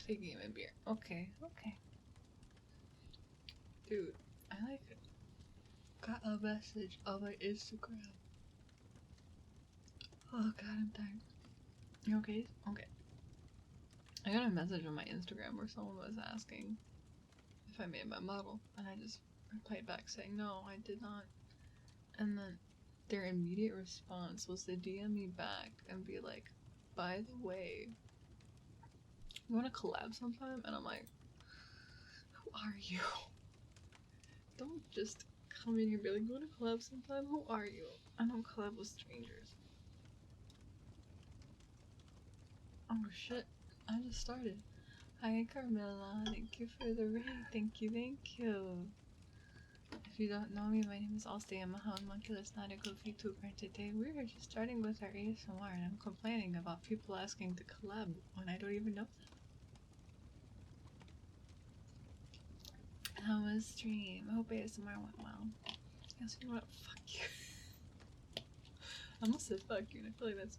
Taking my beer. Okay, okay. Dude, I like got a message on my Instagram. Oh god, I'm tired. You okay? Okay. I got a message on my Instagram where someone was asking if I made my model, and I just replied back saying no, I did not. And then their immediate response was to DM me back and be like, by the way, you want to collab sometime? And I'm like, who are you? Don't just come in here and be like, you want to collab sometime? Who are you? I don't collab with strangers. Oh shit, I just started. Hi Carmela, thank you for the raid. Thank you, thank you. If you don't know me, my name is Allstay. I'm a homunculus, not a goofy tuber. Today we are just starting with our ASMR, and I'm complaining about people asking to collab when I don't even know them. How was stream? I hope ASMR went well. Yes, you know what? Fuck you. I almost said fuck you, and I feel like that's.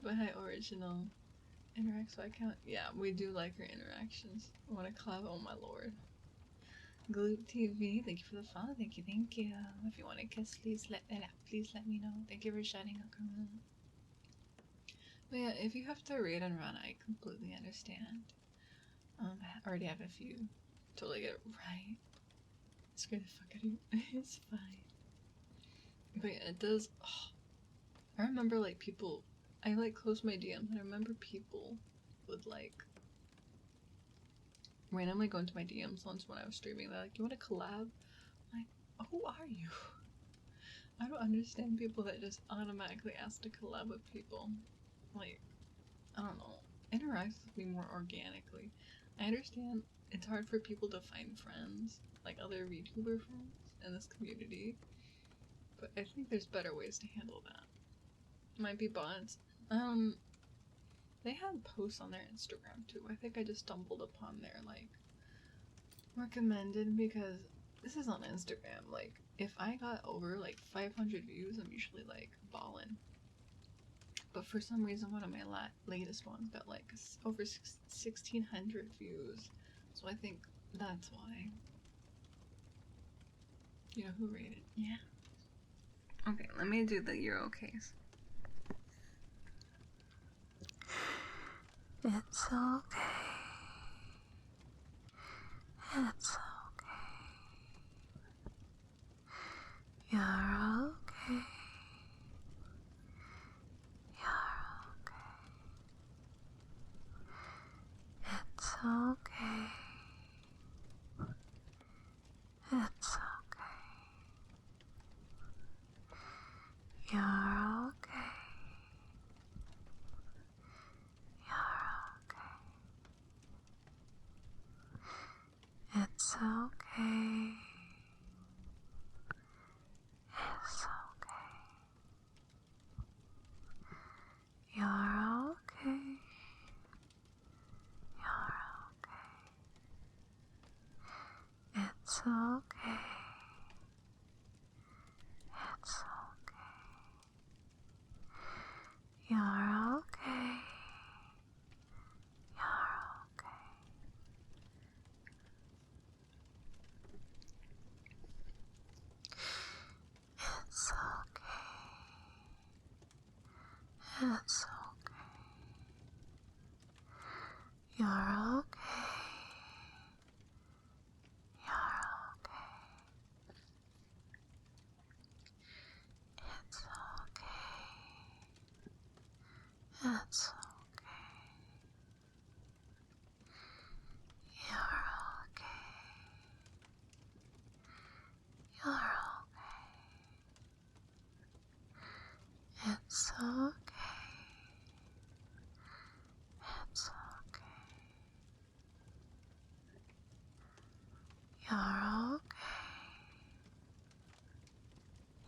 But hi, original. Interact so I count. Yeah, we do like our interactions. I want to collab. Oh my lord. Gloop TV, thank you for the follow. Thank you, thank you. If you want to kiss, please let me know. Thank you for shouting out, Carmela. But yeah, if you have to raid and run, I completely understand. I already have a few. Totally get it right. Scare the fuck out of you. It's fine. But yeah, it does. Oh, I remember like people. I like close my DMs. I remember people would like randomly go into my DMs once when I was streaming. They're like, "You want to collab?" I'm like, who are you? I don't understand people that just automatically ask to collab with people. Like, I don't know. Interact with me more organically. I understand it's hard for people to find friends, like other VTuber friends in this community, but I think there's better ways to handle that. Might be bots. They had posts on their Instagram too. I think I just stumbled upon their like recommended because this is on Instagram. Like, if I got over like 500 views, I'm usually like ballin'. But for some reason, one of my latest ones got like over 1,600 views. So I think that's why. You know who rated? Yeah. Okay, let me do the Euro case. It's okay. It's okay. You're okay. You're okay. It's okay. It's okay. You're okay. You're okay. It's okay. It's okay. You're okay. You're okay. It's okay. It's okay. You're okay. You're okay. It's okay. It's okay. You're okay. You're okay. It's okay. It's okay. You're okay. You're okay. It's okay. It's okay. You're okay.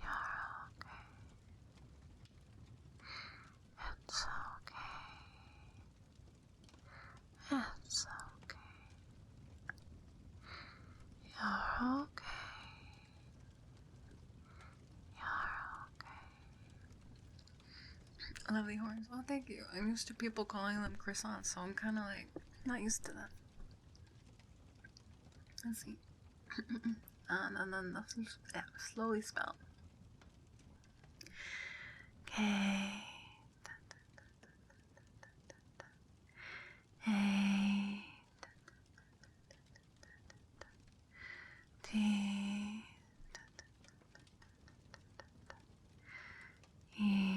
You're okay. It's okay. It's okay. You're okay. You're okay. Lovely horns. Oh, thank you. I'm used to people calling them croissants, so I'm kind of like not used to that. Let's see. And then slowly spell. K. A. T. E.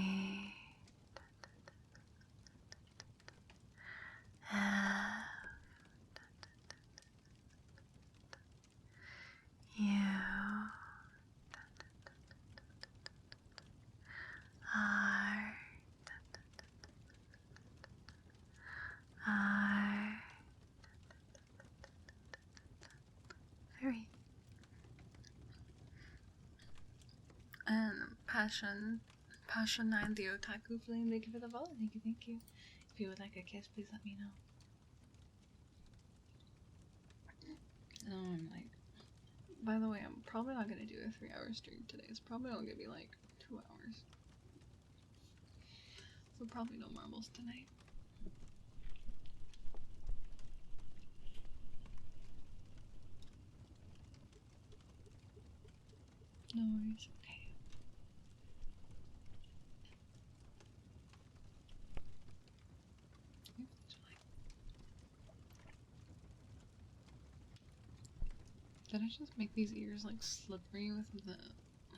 F. U. R. R. Very. And Passion 9, the Otaku Flame, thank you for the follow, thank you. If you would like a kiss, please let me know. I'm like, by the way, I'm probably not gonna do a 3-hour stream today. It's probably only gonna be like 2 hours. So probably no marbles tonight. No worries, okay. Did I just make these ears like slippery with the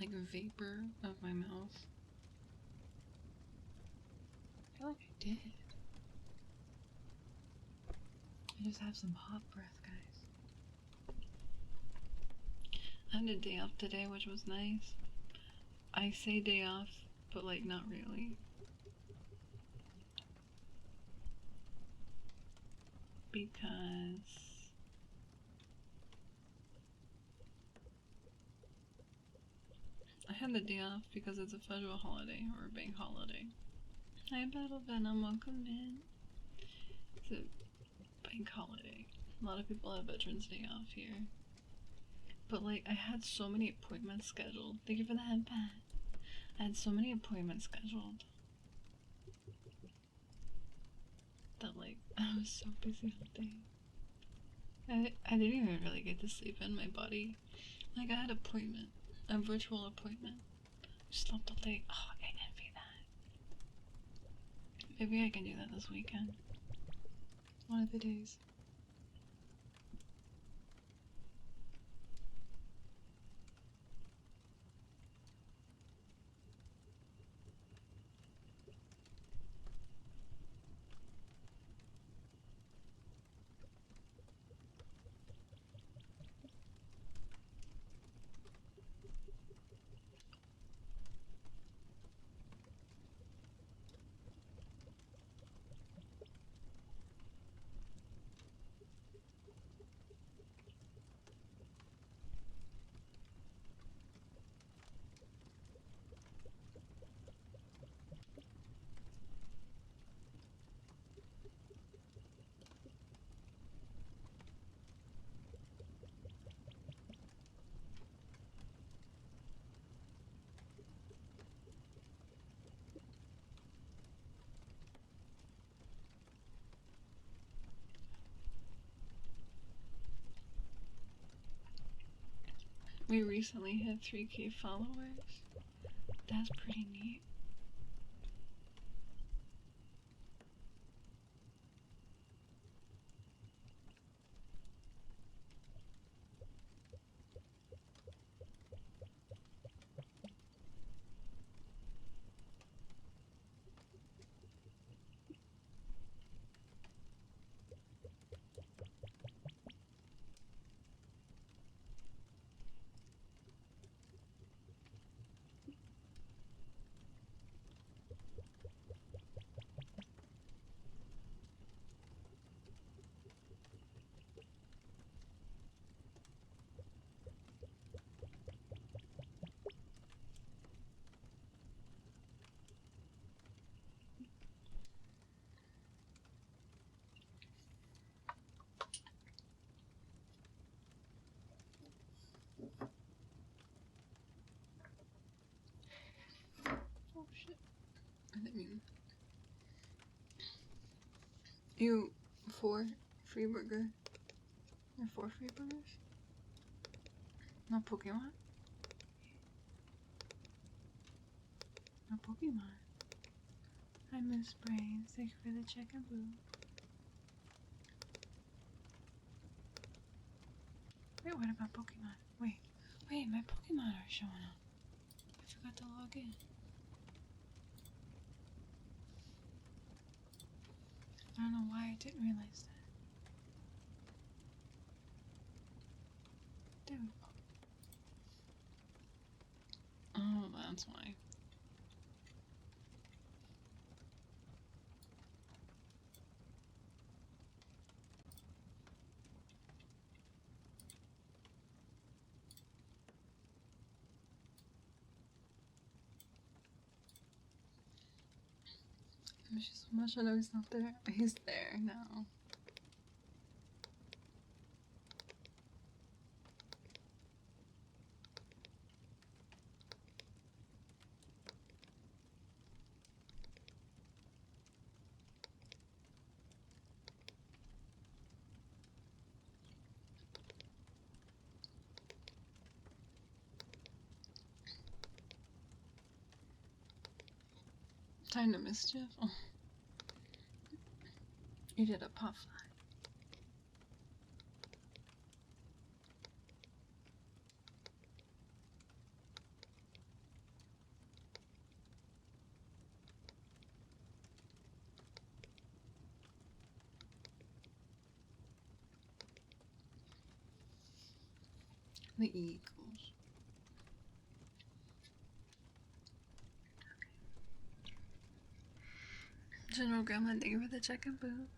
like vapor of my mouth? I feel like I did. I just have some hot breath, guys. I had a day off today, which was nice. I say day off, but like not really. Because I had the day off because it's a federal holiday or a bank holiday. Hi, Battle Venom, welcome in. It's a bank holiday. A lot of people have Veterans Day off here. But like, I had so many appointments scheduled. Thank you for the headband. I had so many appointments scheduled that like, I was so busy all day. I didn't even really get to sleep in my body. Like, I had a virtual appointment. Slept all day. Oh, I envy that. Maybe I can do that this weekend. One of the days. We recently hit 3K followers. That's pretty neat. You 4 free burger. Or 4 free burgers? No Pokemon? No Pokemon. I miss Brains. Thank you for the chicken boo. Wait, what about Pokemon? Wait, my Pokemon are showing up. I forgot to log in. I don't know why I didn't realize that. There we go. Oh, that's why. There's just so much I know he's not there. He's there now. Time to mischief. Oh. You did a puff fly. The eagles. General Grandma, thank you for the chicken boo.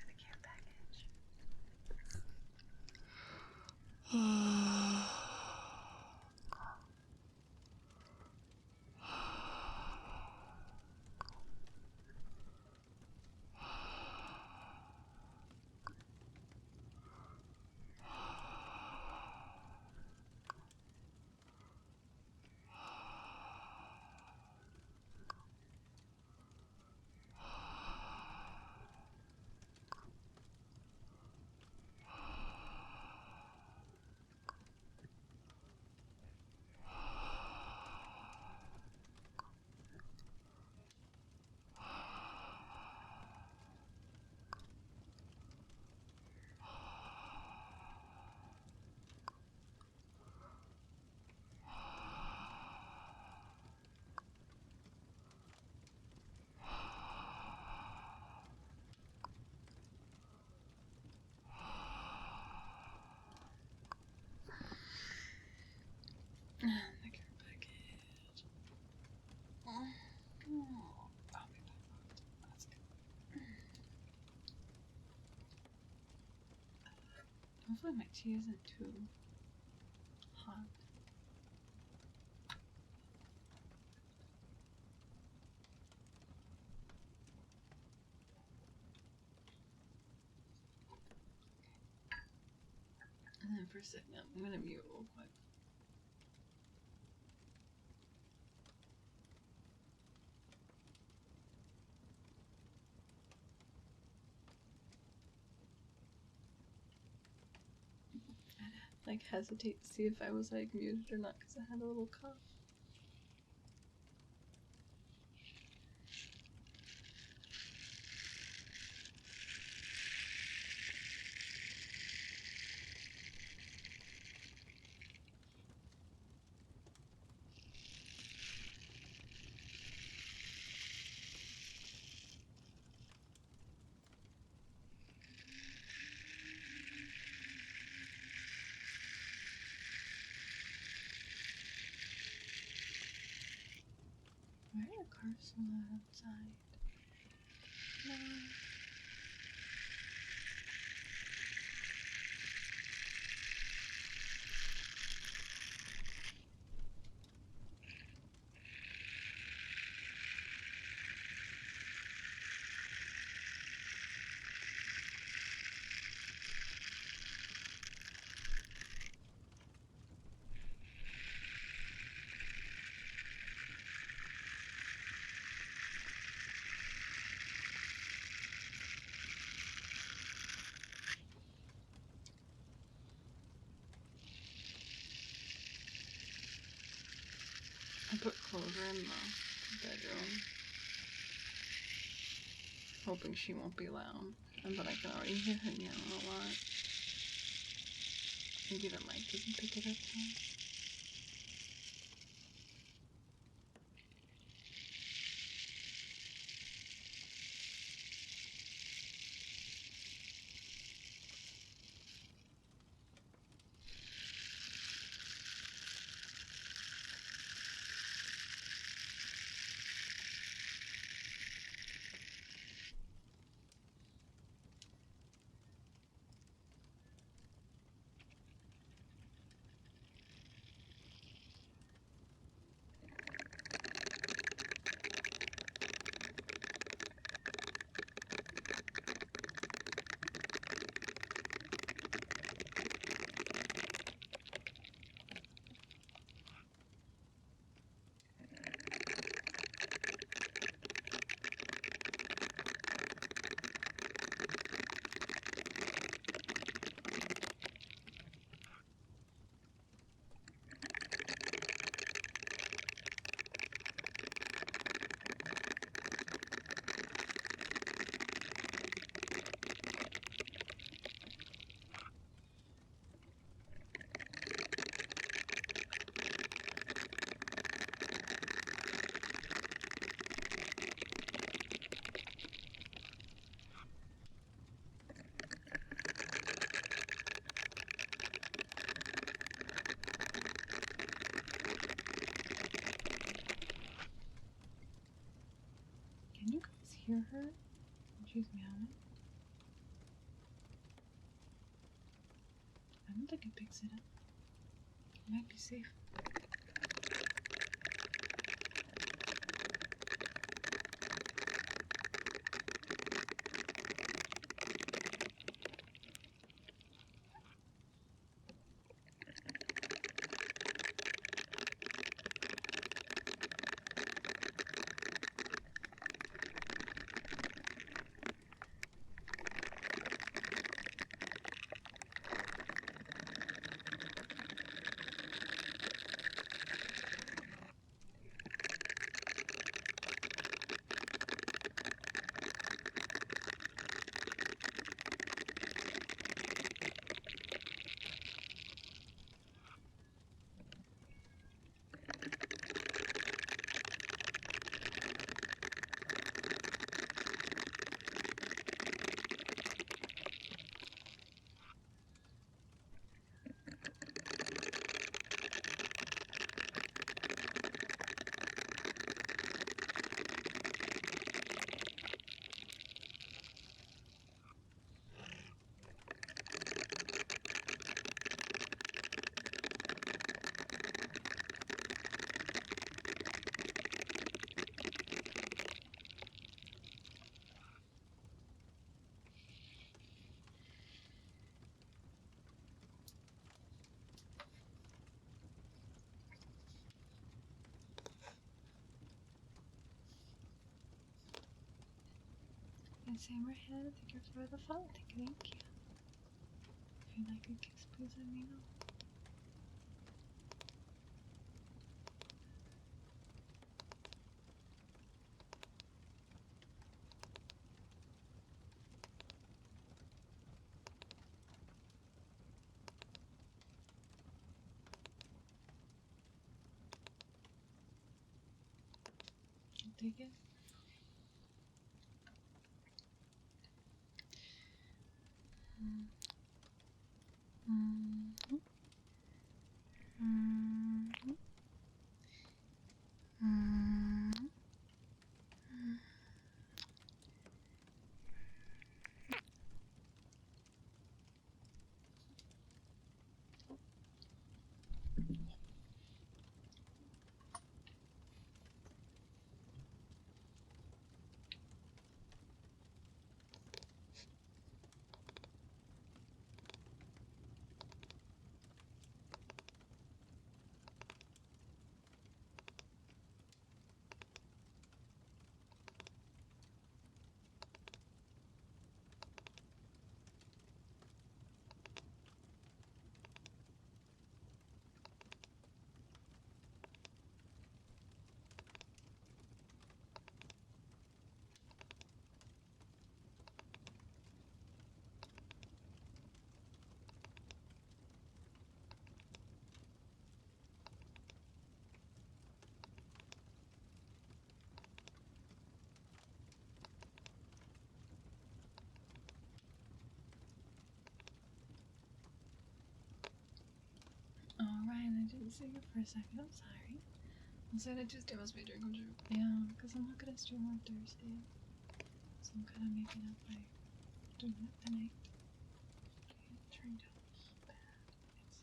The care package. Oh, I'll be back. That's good. Hopefully my tea isn't too hot. And then for a second, I'm gonna mute real quick. I'd like hesitate to see if I was like muted or not because I had a little cough. Why are the cars so loud outside? No. I put Clover in the bedroom, hoping she won't be loud, but I can already hear her yelling a lot. Maybe the mic doesn't pick it up though. Can you guys hear her when she's meowing? I don't think it picks it up. It might be safe. And same right here. Thank you for the follow. Thank you. If you'd like a kiss, please let me know. Take it. see you for a second. I'm sorry. I'll say that Tuesday must be a drink come true. Yeah, because I'm not gonna stream on Thursday. So I'm kind of making up by doing that tonight. Okay, it turned out bad. It's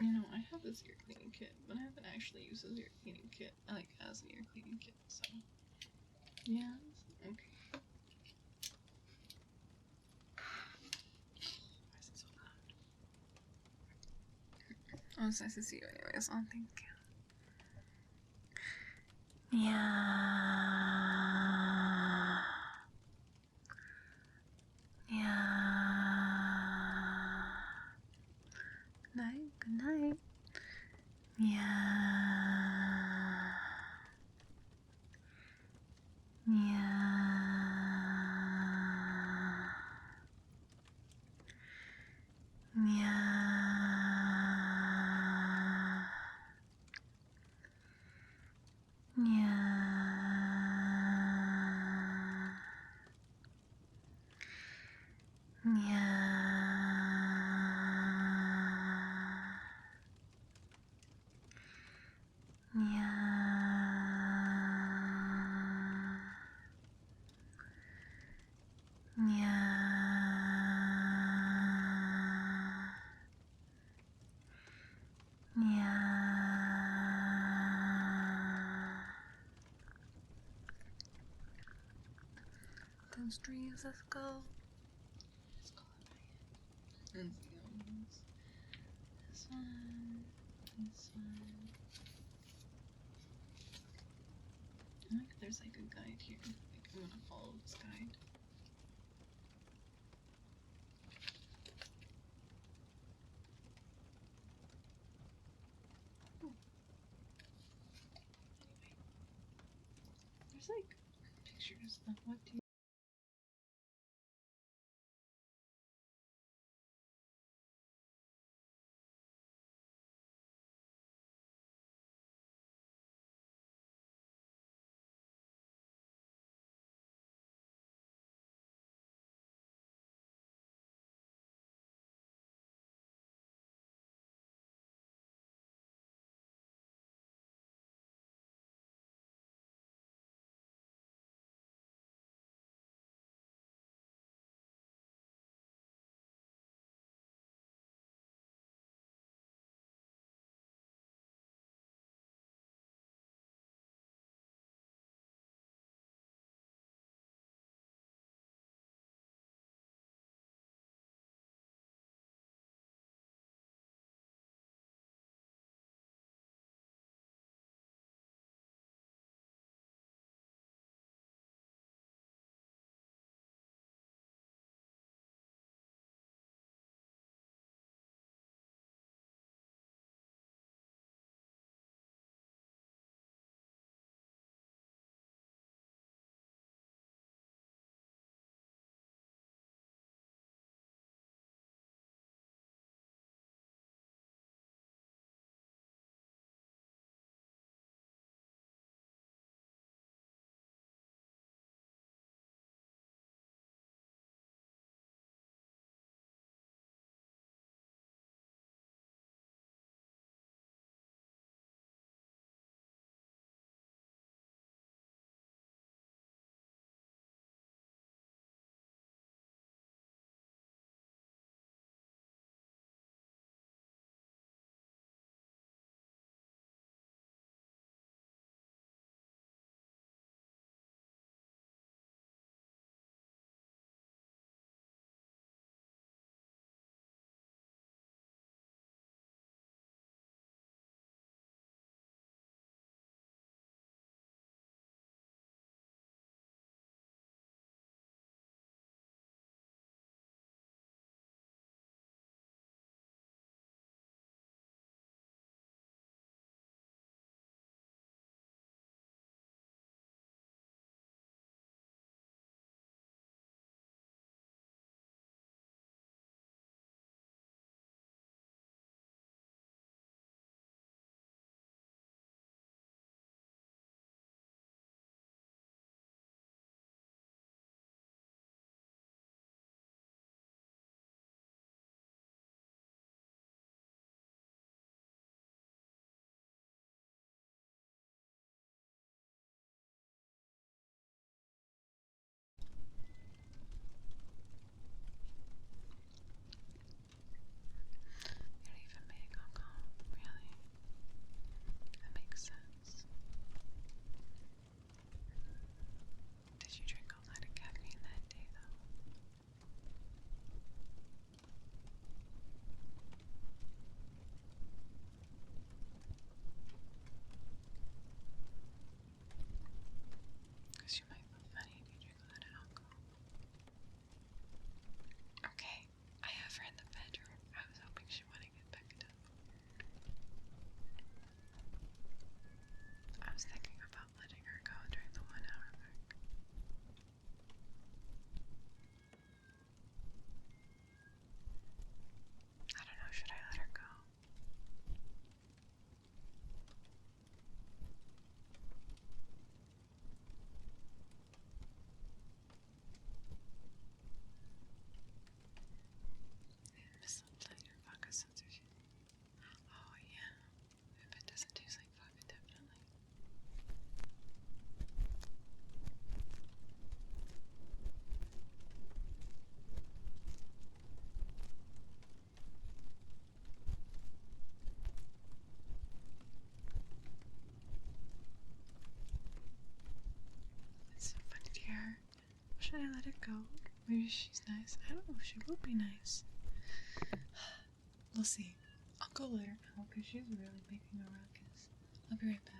you know, I have this ear cleaning kit, but I haven't actually used this ear cleaning kit, like, as an ear cleaning kit, so. Yes? Okay. Why is it so loud? Oh, it's nice to see you anyways. Oh, thank you. Yeah. Yeah. Night, good night. Yeah. Yeah. Yeah. Yeah. Those dreams, let's go. Let's go. And the ones. This one. This one. I think there's like a guide here. Like, I'm gonna follow this guide. Oh. Anyway. There's like pictures of what do you Should I let her go? Maybe she's nice. I don't know if she will be nice. We'll see. I'll go let her out because she's really making a ruckus. I'll be right back.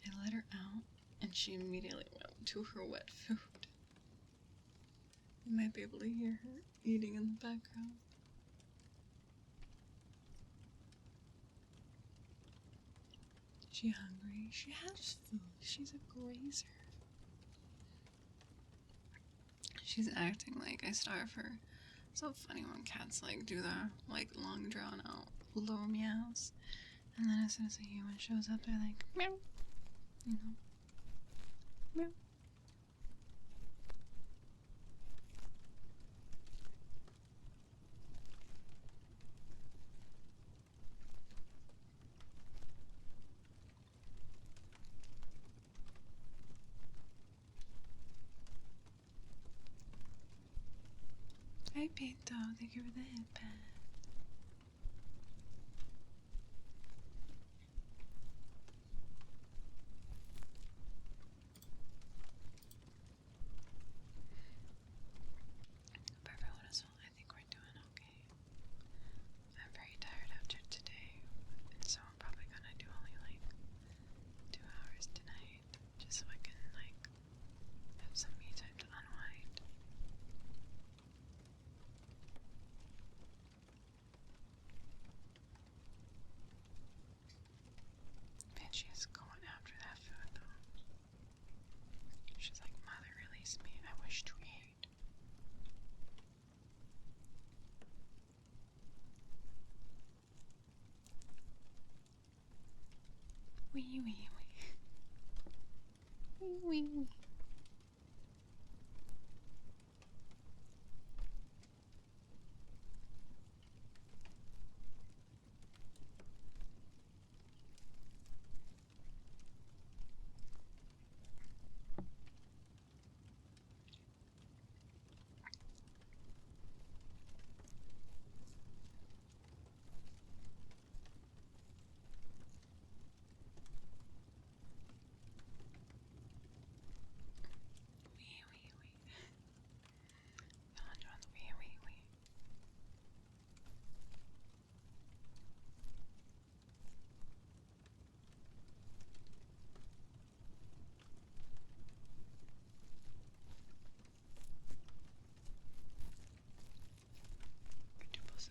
I let her out, and she immediately went to her wet food. You might be able to hear her eating in the background. She hungry? She has food. She's a grazer. She's acting like I starve her. So funny when cats like do the like long drawn out low meows, and then as soon as a human shows up, they're like meow. You know, meow. Hi, Pinto. Thank you for the headband. Hope everyone is well. I think we're doing okay. I'm very tired after today, and so I'm probably gonna do only like 2 hours tonight, just so I can like have some me time to unwind. Man, she is going after that food though. She's like, Mother, release me. I wish to eat. Wee wee wee. Wee wee wee. Wee wee wee. Y'all enjoying the wee wee wee.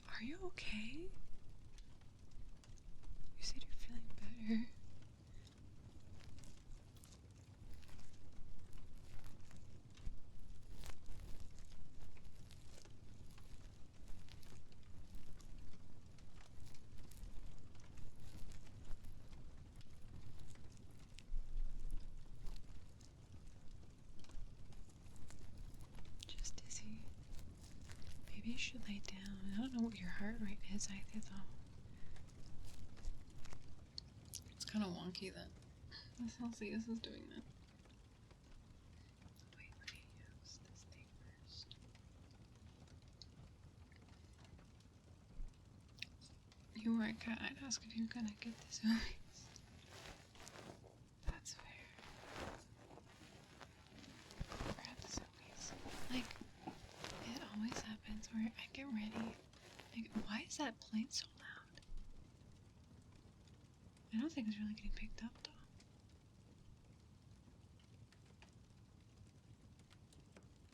Are you okay? You said you're feeling better. Just dizzy. Maybe you should lay down. I don't know what your heart rate is either though. It's kind of wonky that this Celsius is doing that. Wait, let me use this thing first. You were a cat. I'd ask if you're gonna get this erased. That's fair. Grab this erase. Like, it I get ready. Why is that plane so loud? I don't think it's really getting picked up though.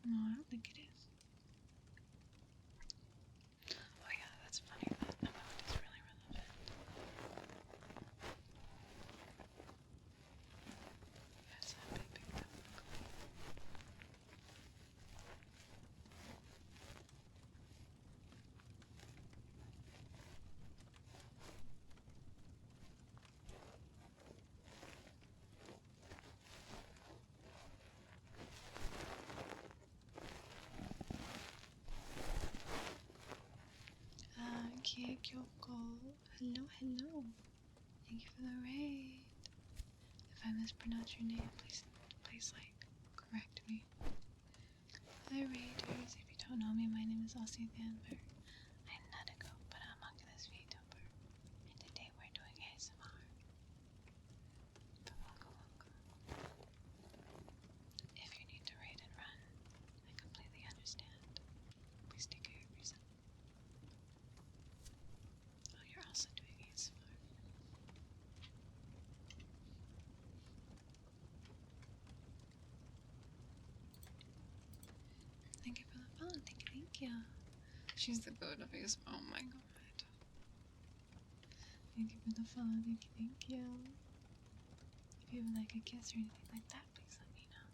No, I don't think it is. Oh yeah, that's funny. That amount is really relevant. Yes, I've been picked up. Kyoko. Hello, hello. Thank you for the raid. If I mispronounce your name, please correct me. Hi raiders, if you don't know me, my name is Aussie Thanber. I'm not a goat, but I'm Oculus VTuber. And today we're doing ASMR. But welcome. If you need to raid and run, I completely understand. Please take care of yourself. Oh, you're also doing ASMR. Thank you for the follow. Thank you. She's the goat of ASMR. Oh my god. Thank you for the follow. Thank you. If you would like a kiss or anything like that, please let me know.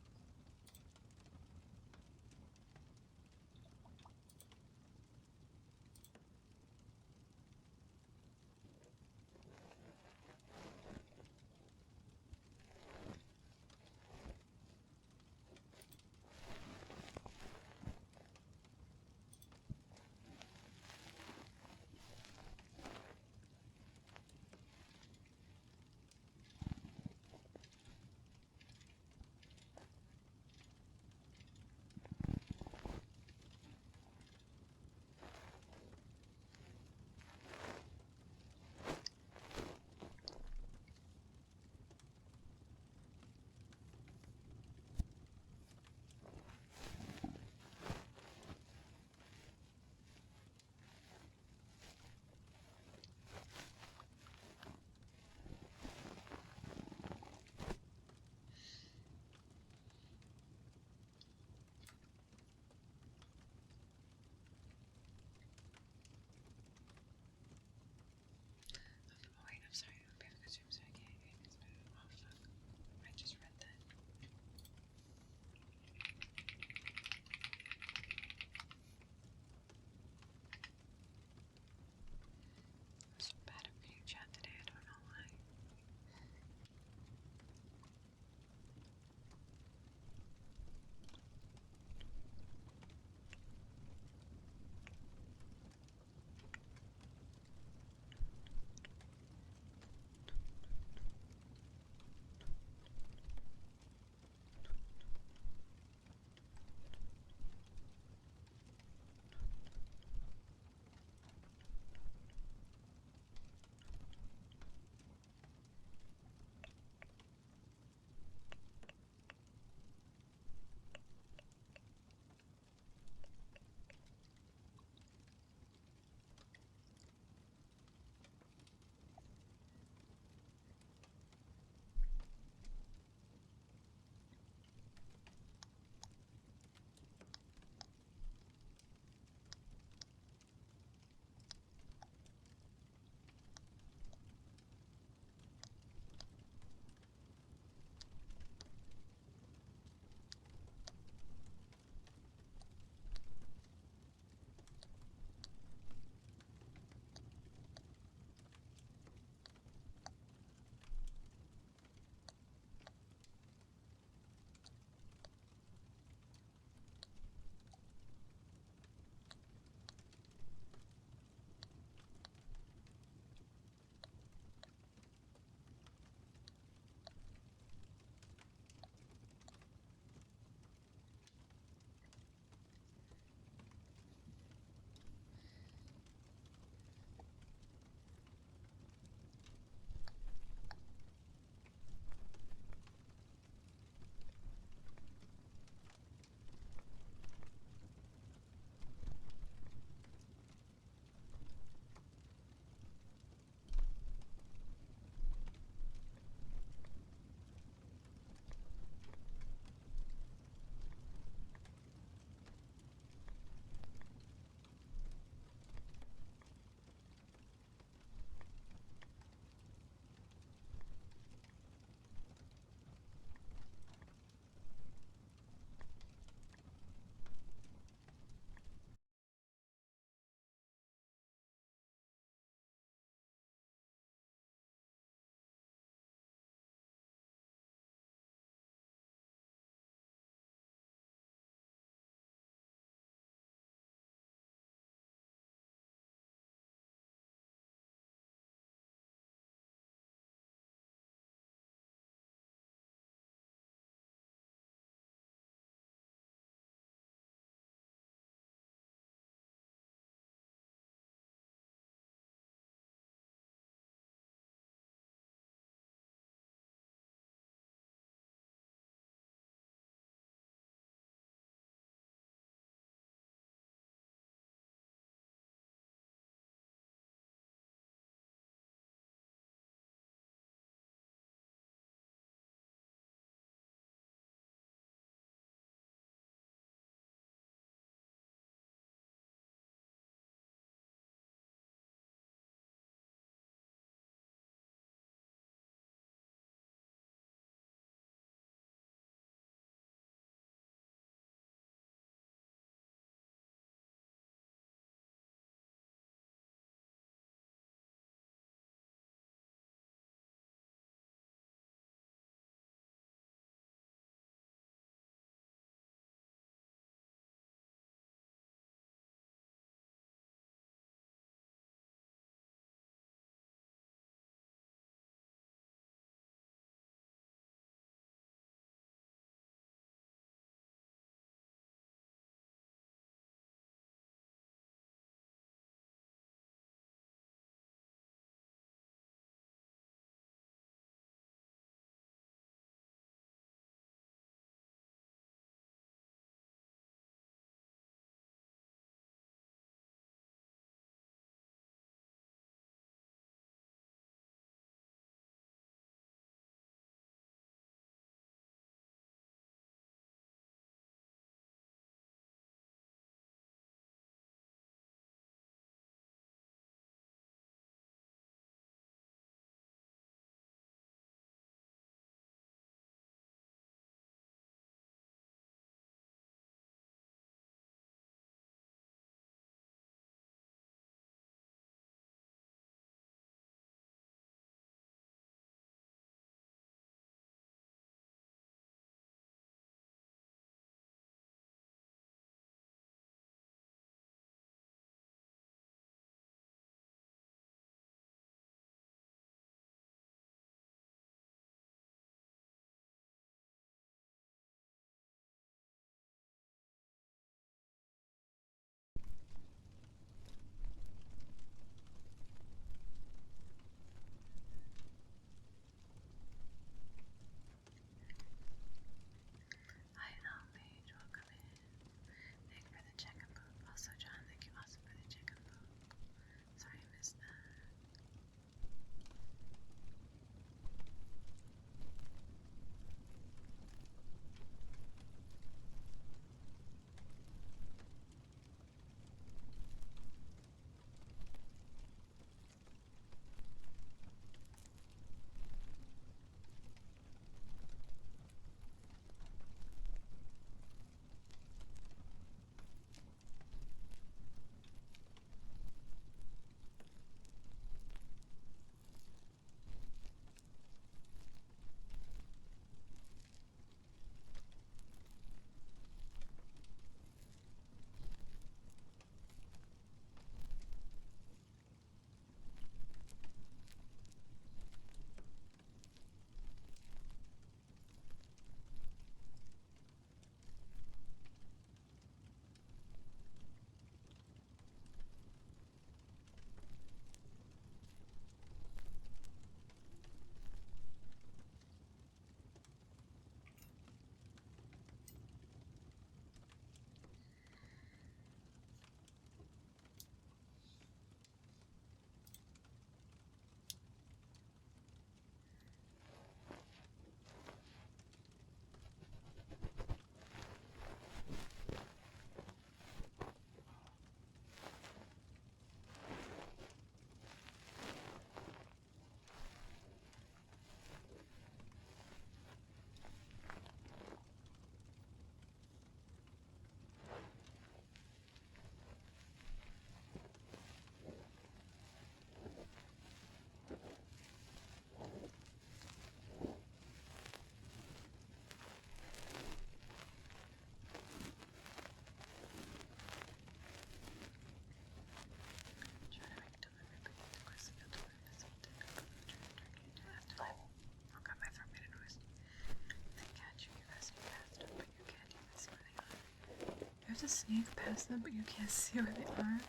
sneak past them, but you can't see where they are.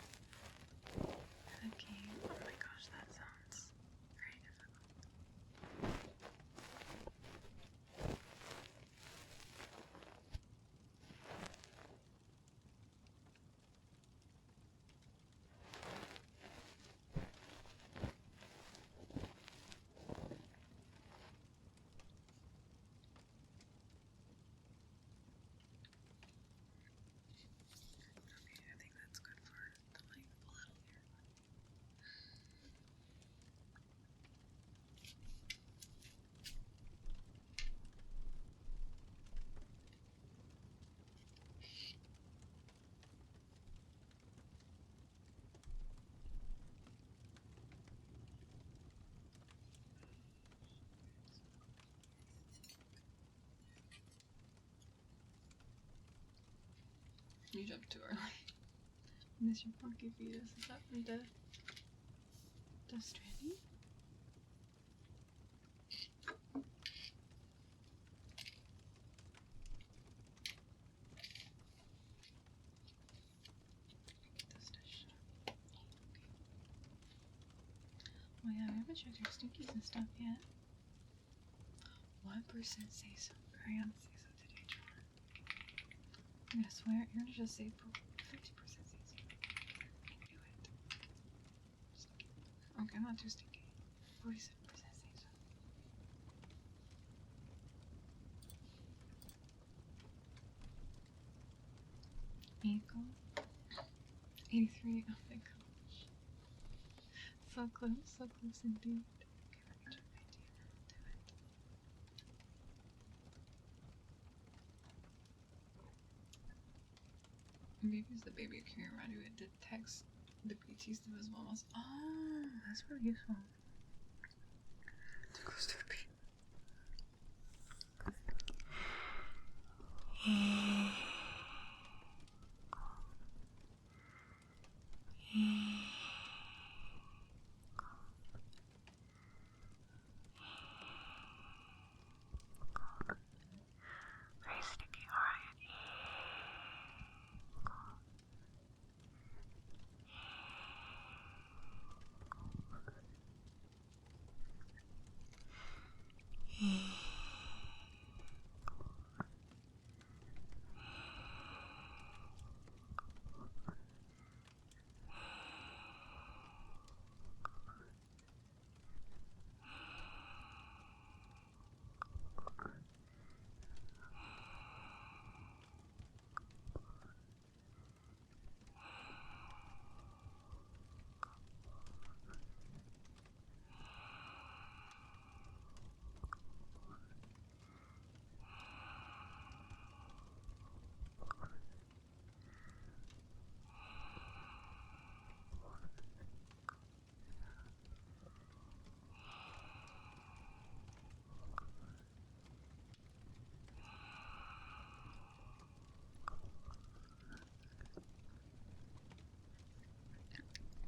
Okay. Oh my gosh, that sounds very difficult. Okay, I think that's good for the like little ear. You jumped too early. Miss your funky fetus. Is that from Death Stranding? Oh yeah, we haven't checked your stinkies and stuff yet. 1% say so. Hurry on, say so today, John. I'm gonna swear, you're gonna just say 50% say so. Do it. Stinky. Okay, not too stinky. 47% say so. Eagle. 83. Oh my gosh. So close indeed. Okay, let me check my ID and then I'll do it. Maybe it's the baby carrier radio. It detects the BT's divisible muscle. Oh, that's really useful. Too close to the beat. Very sticky, alright.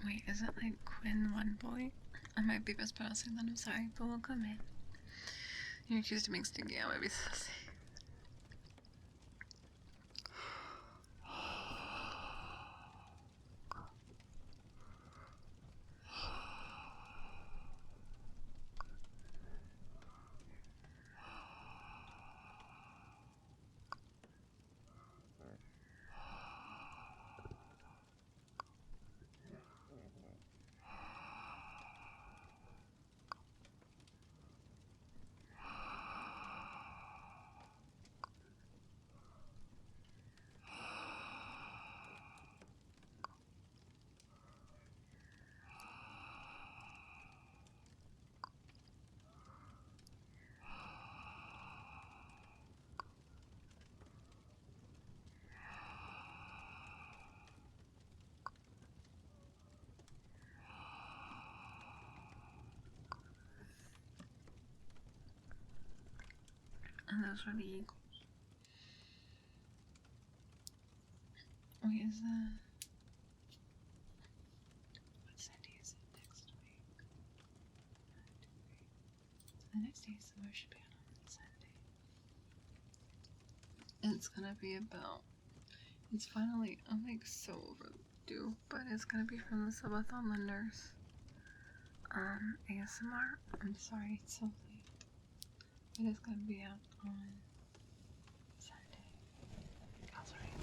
Wait, is it like Quinn one boy? I might be mispronouncing that, I'm sorry, but we'll come in. You're accused of being stinky, I might be sassy. And those were the eagles. Wait, is that... What Sunday is it next week? So the next day summer should be on Sunday. It's gonna be about It's finally, I'm like so overdue, but it's gonna be from the subathon lenders. ASMR. I'm sorry, it's so late. It is gonna be out on Saturday. Oh, sorry.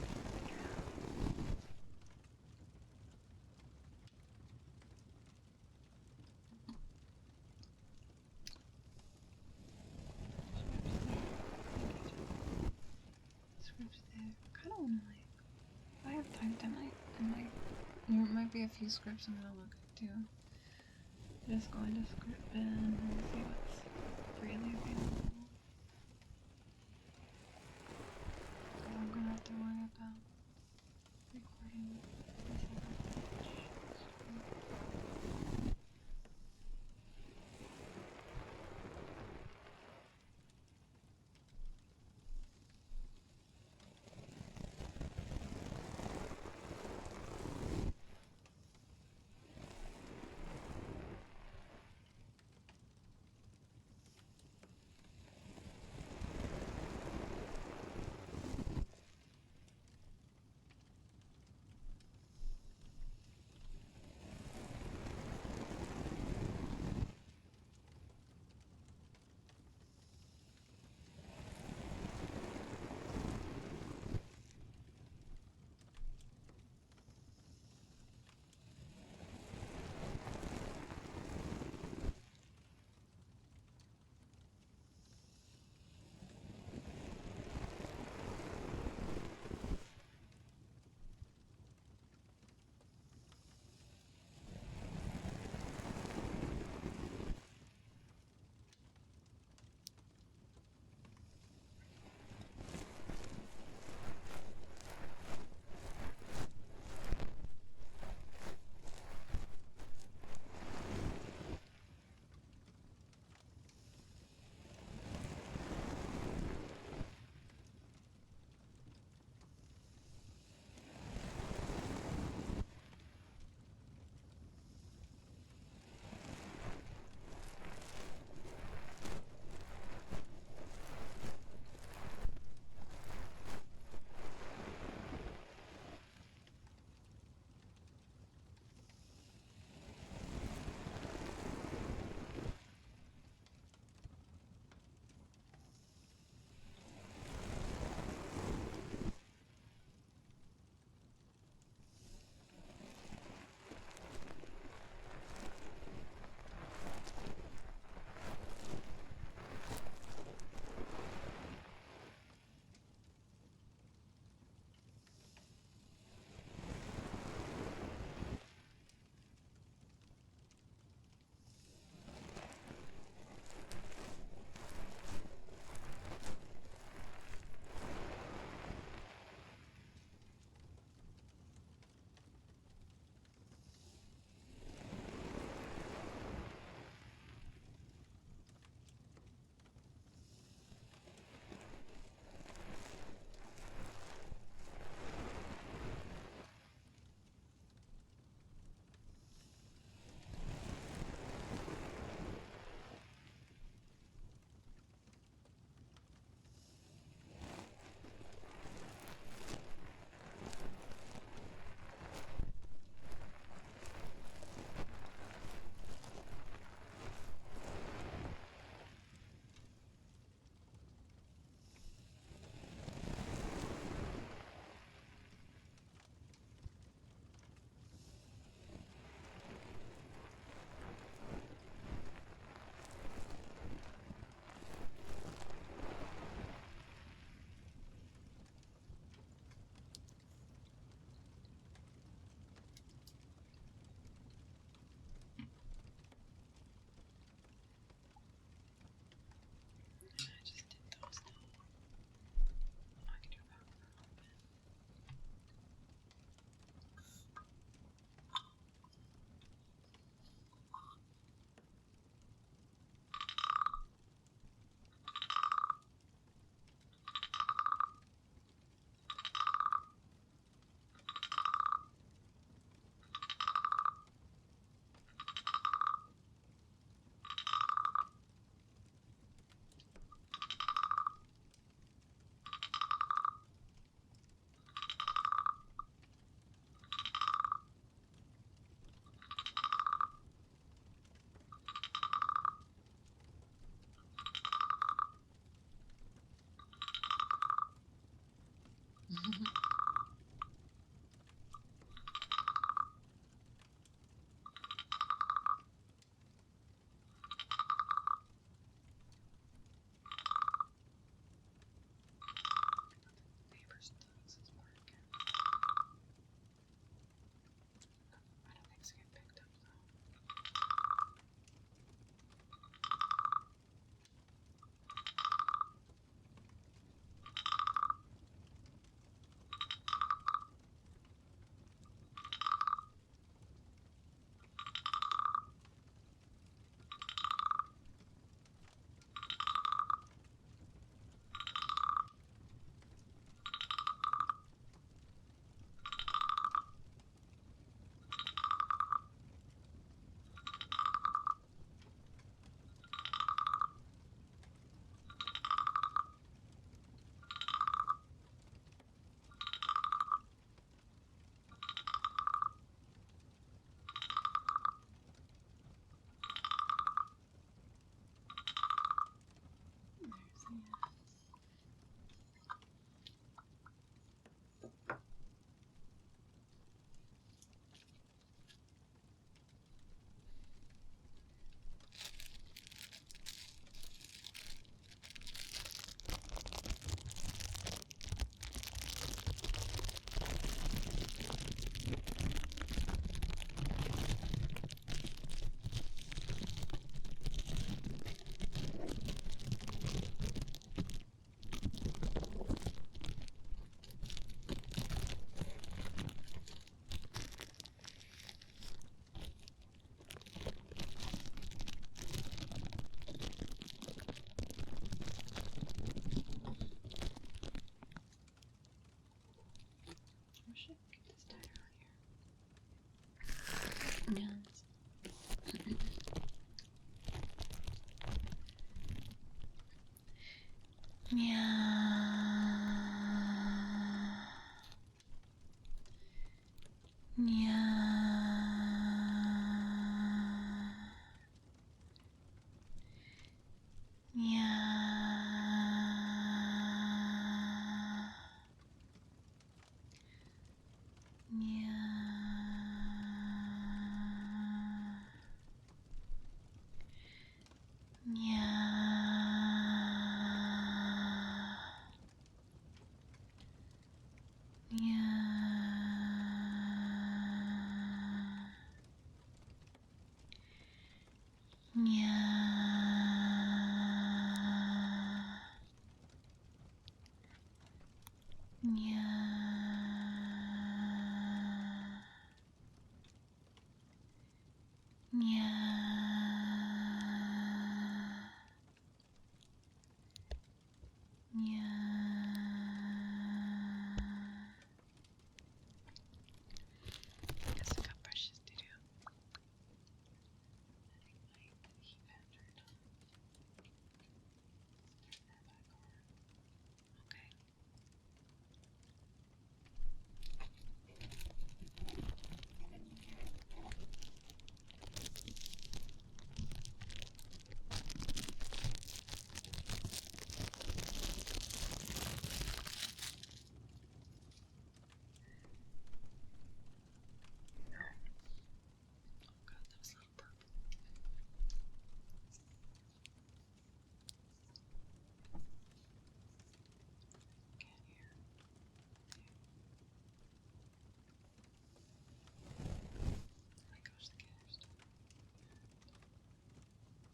Scripts there. I kinda wanna like, if I have time tonight, and like, there might be a few scripts I'm gonna look at too. Just go into script bin and see what's freely available. I'm gonna have to worry about recording this other page.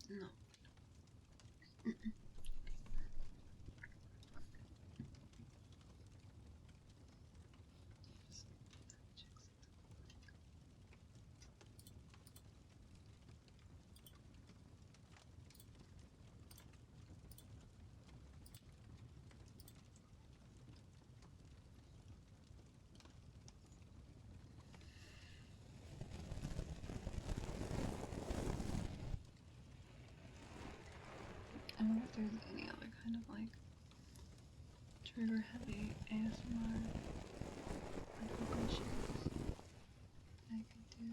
No. I wonder if there's any other kind of like trigger heavy ASMR like vocal shapes I could do.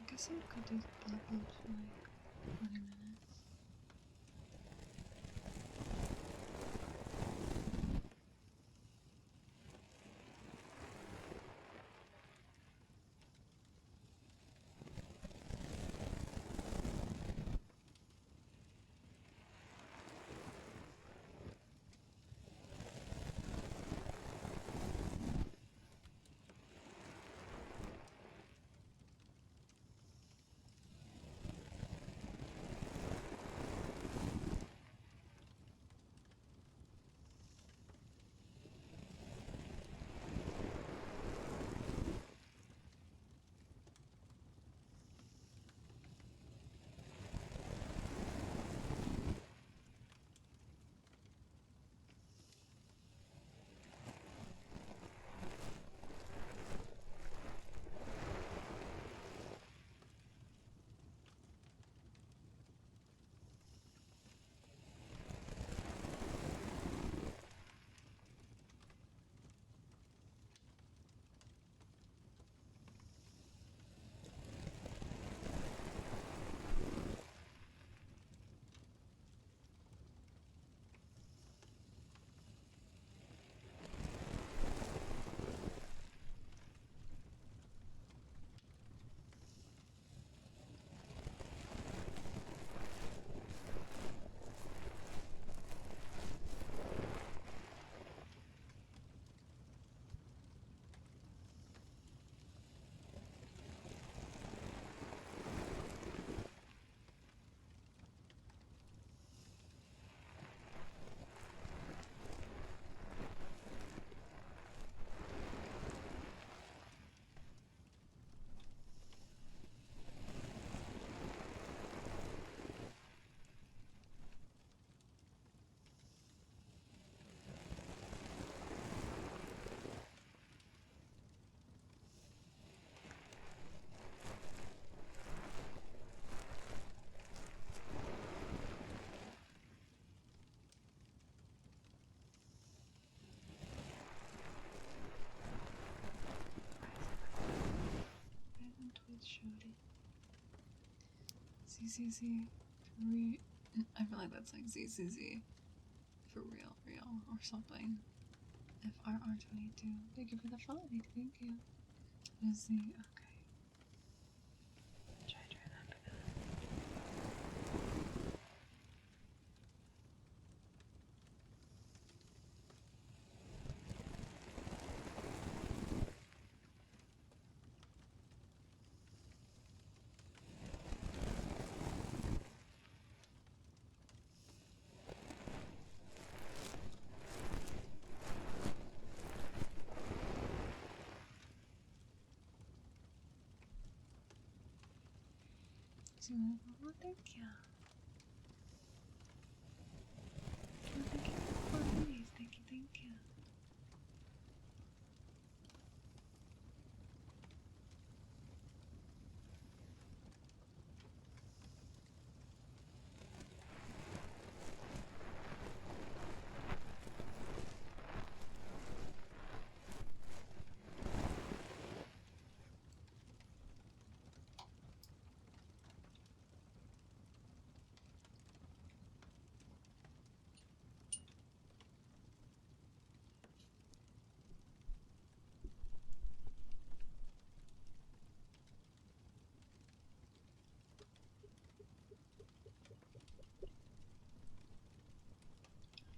I guess I could do blub blubs for like 20 minutes. Shorty. ZZZ for real. I feel like that's like ZZZ for real, or something. FRR22. Thank you for the follow. Thank you. Let's see. Okay. Try that banana. Oh, thank you. Oh, thank you for the please. Thank you, thank you.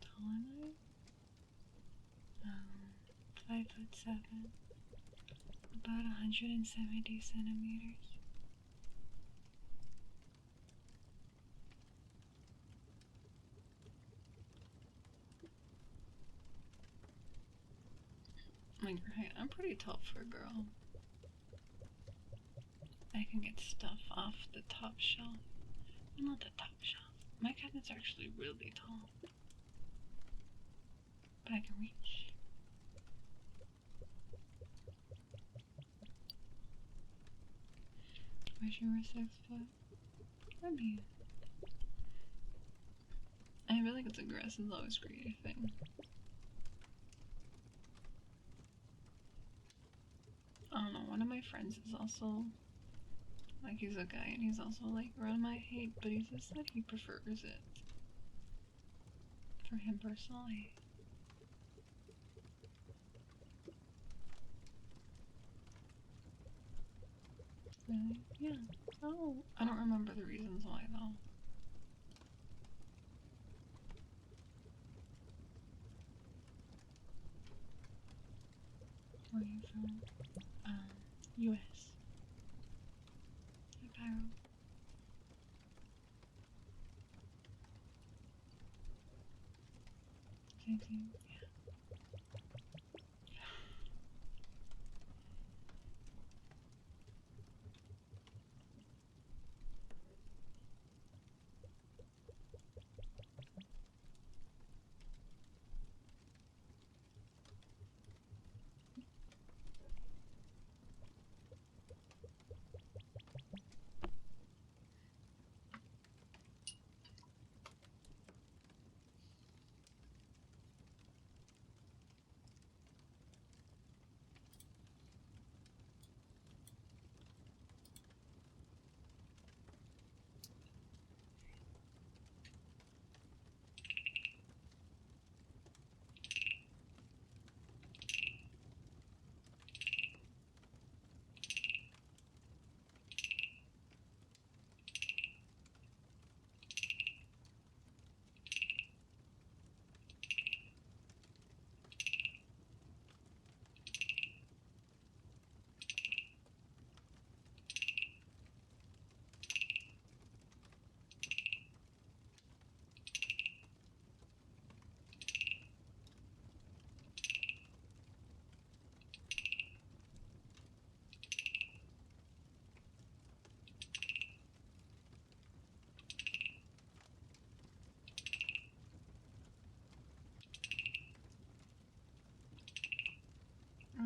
Tall am I? 5'7", about 170 centimeters. Like, right, I'm pretty tall for a girl. I can get stuff off the top shelf. Well, not the top shelf. My cabinet's actually really tall. But I can reach. Wish you were 6 foot. I mean, I feel like it's a grass is always creative thing. I don't know, one of my friends is also, like, he's a guy and he's also like around my height, but he just said he prefers it for him personally. Really? Yeah. Oh, I don't remember the reasons why though. Where are you from? US. Hi, Pyro. Same. Yeah.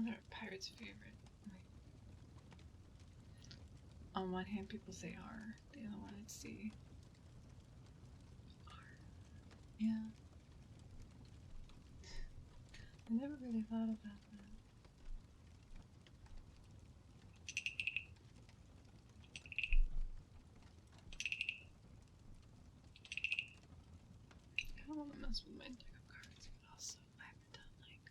They're Pirate's favorite. Right. On one hand, people say R. The other one, it's C. R. Yeah. I never really thought about that. I don't want to mess with my deck of cards, but also I haven't done like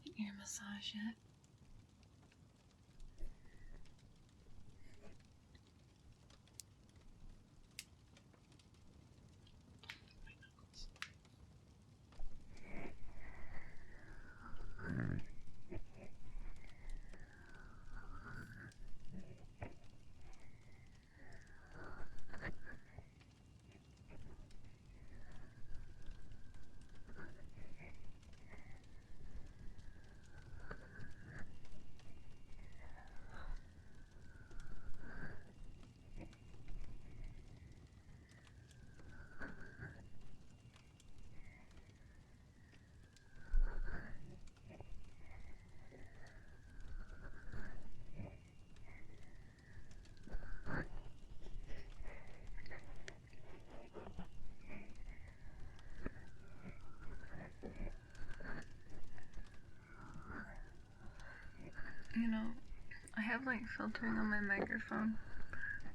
an ear massage yet. You know, I have like filtering on my microphone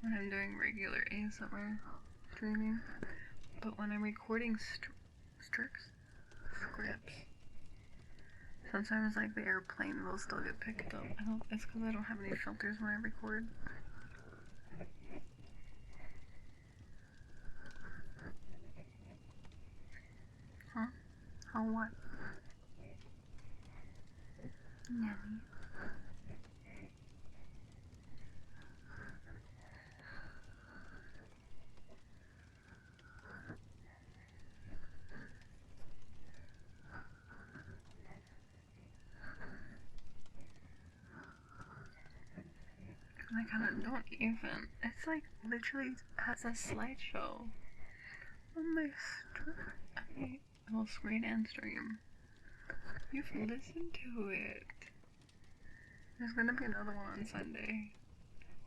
when I'm doing regular ASMR streaming, but when I'm recording scripts, sometimes like the airplane will still get picked up. It's because I don't have any filters when I record. Huh? How what? Nanny. I kind of don't even. It's like literally has a slideshow on my whole screen and stream. You've listened to it. There's gonna be another one on Sunday.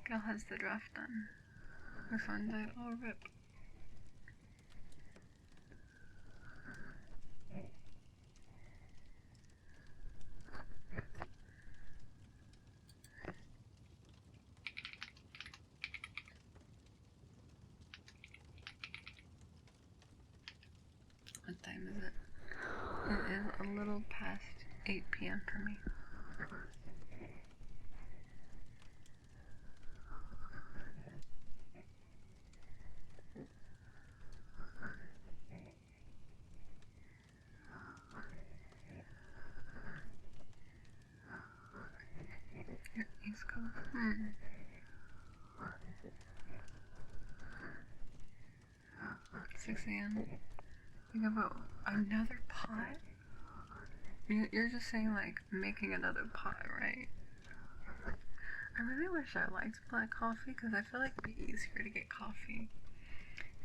Gal has the draft done. Her phone died. Oh, rip. What time is it? It is a little past 8 p.m. for me. Your East Coast? 6 a.m. Think about another pot? You're just saying, like, making another pot, right? I really wish I liked black coffee, because I feel like it'd be easier to get coffee.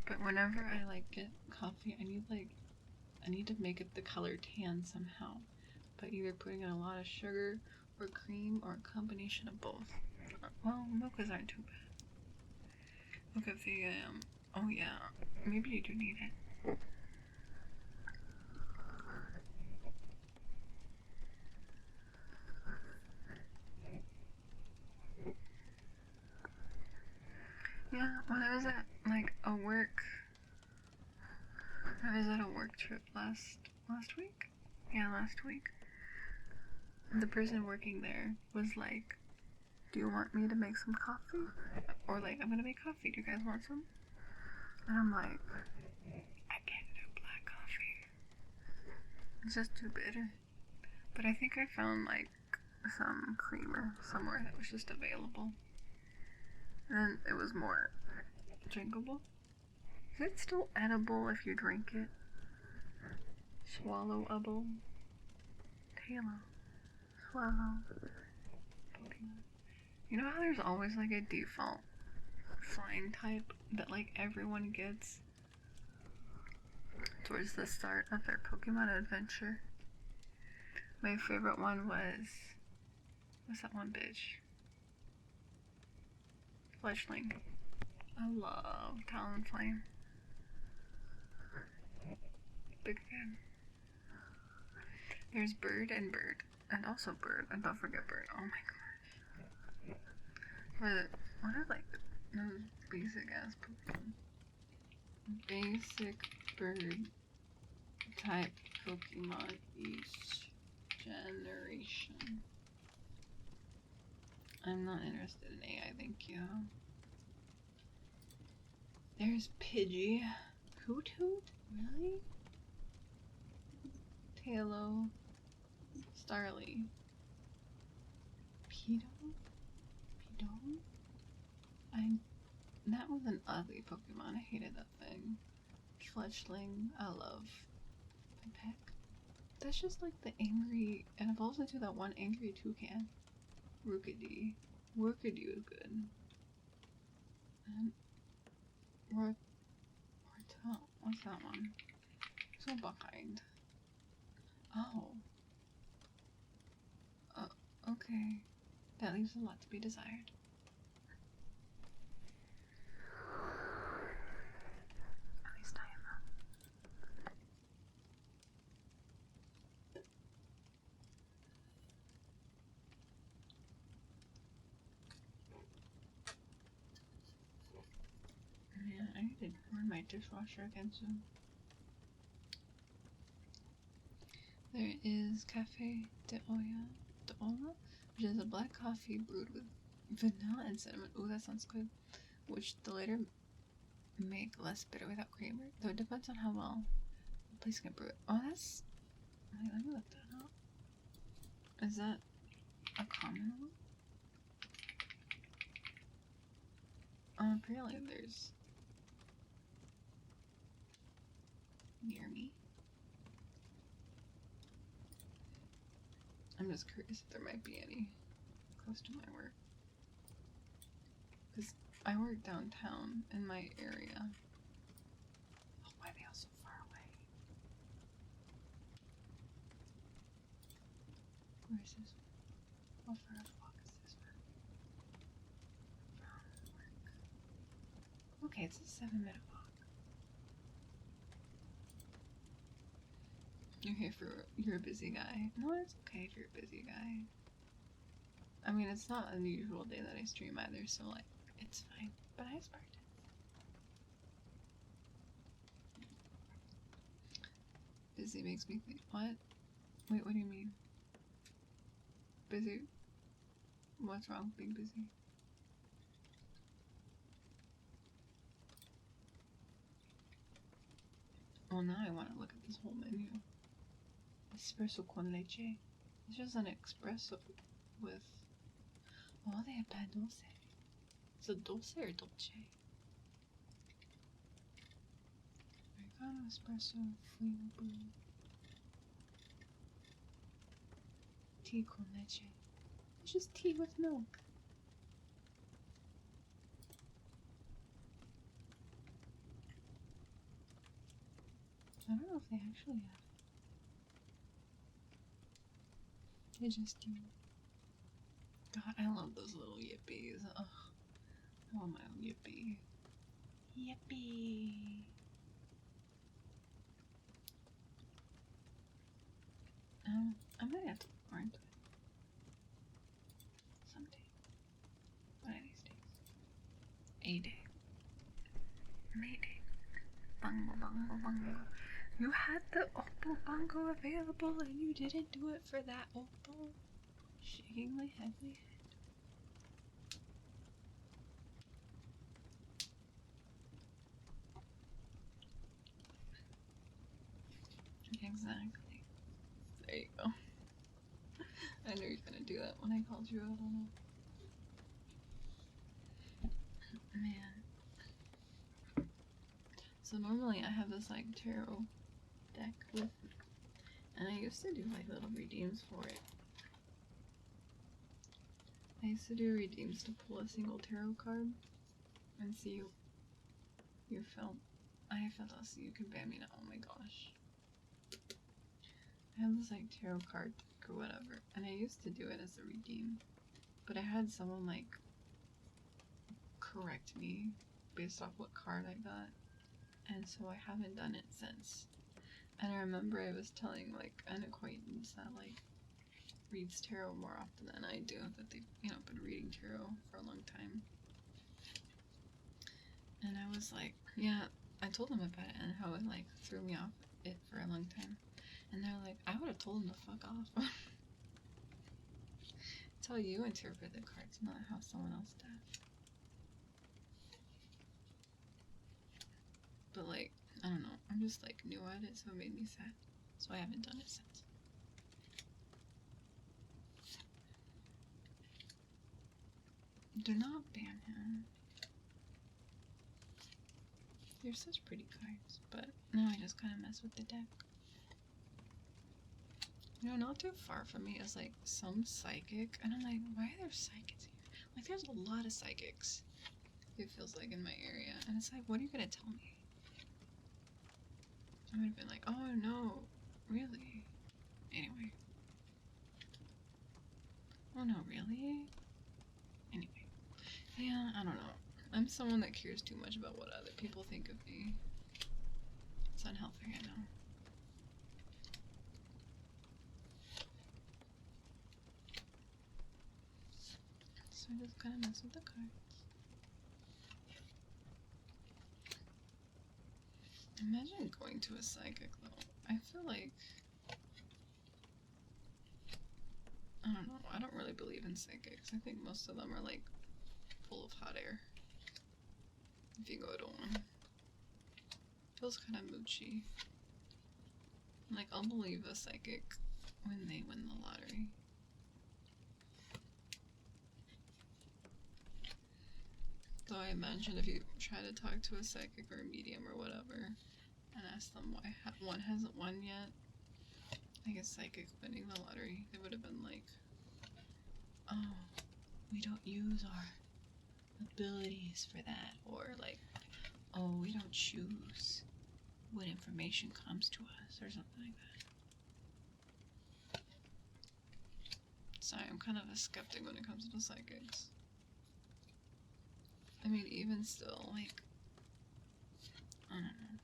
But whenever I, like, get coffee, I need to make it the color tan somehow. By either putting in a lot of sugar, or cream, or a combination of both. Well, mochas aren't too bad. Look at the, oh yeah, maybe you do need it. Yeah, when I was at, like, a work trip last week? Yeah, last week. The person working there was like, do you want me to make some coffee? Or like, I'm gonna make coffee, do you guys want some? And I'm like, I can't do black coffee. It's just too bitter. But I think I found like some creamer somewhere that was just available. And it was more drinkable. Is it still edible if you drink it? Swallowable. Taylor. Swallow. You know how there's always like a default flying type that like everyone gets towards the start of their Pokemon adventure? My favorite one was, what's that one bitch? Fletchling. I love Talonflame. Big fan. There's Bird, and also Bird, and don't forget Bird. Oh my gosh. But what are like those basic ass Pokemon? Basic bird type Pokemon each generation. I'm not interested in AI, thank you. There's Pidgey. Hoot Hoot? Really? Talo. Starly. Pedo? That was an ugly Pokemon. I hated that thing. Fletchling. I love Peck. That's just like the angry, and evolves into that one angry toucan. Rookidee. Rookidee was good. And what's that one? So behind. Oh. Okay. That leaves a lot to be desired. At least I am. Yeah, I need to run my dishwasher again soon. There is Cafe de Ola, which is a black coffee brewed with vanilla and cinnamon. Ooh, that sounds good. Which the later make less bitter without creamer, though it depends on how well the place can brew it. Oh, that's... Wait, let me look that up. Is that a common one? Oh, apparently there's... near me. I'm just curious if there might be any close to my work. Because I work downtown in my area. Oh, why are they all so far away? Where is this one? How far of a walk is this one? From work. Okay, it's a 7-minute walk. You're a busy guy. No, it's okay if you're a busy guy. I mean, it's not an unusual day that I stream either, so like, it's fine. But I sparked it. Busy makes me think. What? Wait, what do you mean? Busy? What's wrong with being busy? Well, now I want to look at this whole menu. Espresso con leche. It's just an espresso with. Oh, they have pan dulce. Is it dulce or dolce? Americano, espresso, fino brew. Tea con leche. It's just tea with milk. I don't know if they actually have. They just do. God, I love those little yippies. Ugh. I want my own yippee. Yippee. I might have to look more into it. Someday. One of these days. A day. Mayday. Bungo, bungo, bungo. You had the opal bungo available and you didn't do it for that opal? Shaking my head, Exactly. There you go. I knew you were gonna do that when I called you out on it. Man. So normally I have this like tarot deck with me. And I used to do like little redeems for it. I used to do redeems to pull a single tarot card and see your film. I fell asleep. You can ban me now. Oh my gosh. I have this like tarot card deck or whatever, and I used to do it as a redeem, but I had someone like correct me based off what card I got, and so I haven't done it since. And I remember I was telling like an acquaintance that like reads tarot more often than I do, that they've been reading tarot for a long time, and I was like, yeah, I told them about it and how it like threw me off it for a long time. And they're like, I would have told them to fuck off. It's how you interpret the cards, not how someone else does. But like, I don't know, I'm just like new at it, so it made me sad. So I haven't done it since. Do not ban him. They're such pretty cards, but now I just kind of mess with the deck. Not too far from me is like some psychic, and I'm like, why are there psychics here? Like, there's a lot of psychics, it feels like, in my area, and it's like, what are you gonna tell me? I would have been like, oh no, really? Anyway. Oh no, really? Anyway. Yeah, I don't know. I'm someone that cares too much about what other people think of me. It's unhealthy, I know. So I just kind of mess with the cards. Imagine going to a psychic though. I feel like, I don't know, I don't really believe in psychics. I think most of them are like full of hot air. If you go to one. Feels kind of moochy. Like, I'll believe a psychic when they win the lottery. So I imagine if you try to talk to a psychic or a medium or whatever and ask them why one hasn't won yet, like a psychic winning the lottery, they would have been like, oh, we don't use our abilities for that, or like, oh, we don't choose what information comes to us, or something like that. Sorry, I'm kind of a skeptic when it comes to psychics. I mean, even still, like, I don't know.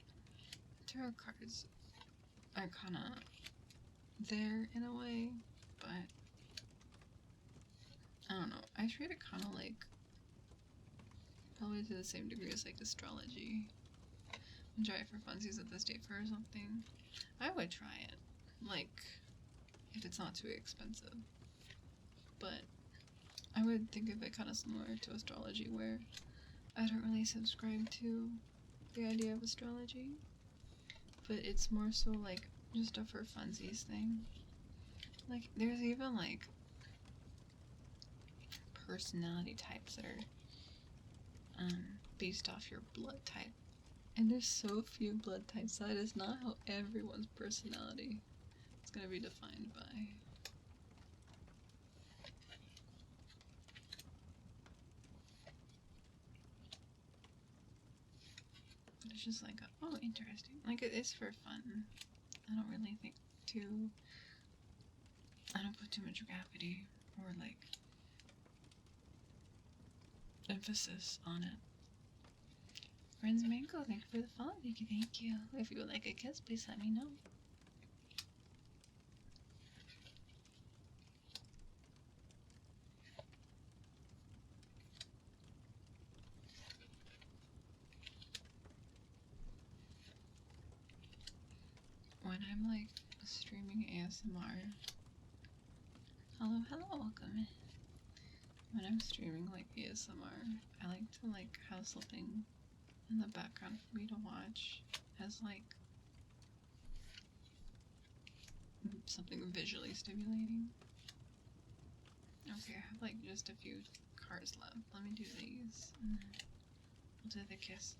Tarot cards are kind of there in a way, but I don't know. I treat it kind of like, probably to the same degree as like astrology. And try it for funsies at this date for or something. I would try it, like, if it's not too expensive. But I would think of it kind of similar to astrology, where I don't really subscribe to the idea of astrology, but it's more so like just a for funsies thing. Like, there's even like personality types that are based off your blood type, and there's so few blood types that is not how everyone's personality is going to be defined by. It's just like, oh, interesting. Like, it is for fun. I don't really think I don't put too much gravity or like emphasis on it. Friends Mango, thank you for the follow. Thank you. If you would like a kiss, please let me know. When I'm like streaming ASMR, hello, welcome. When I'm streaming like ASMR, I like to like have something in the background for me to watch as like something visually stimulating. Okay, I have like just a few cards left. Let me do these. We'll do the kiss.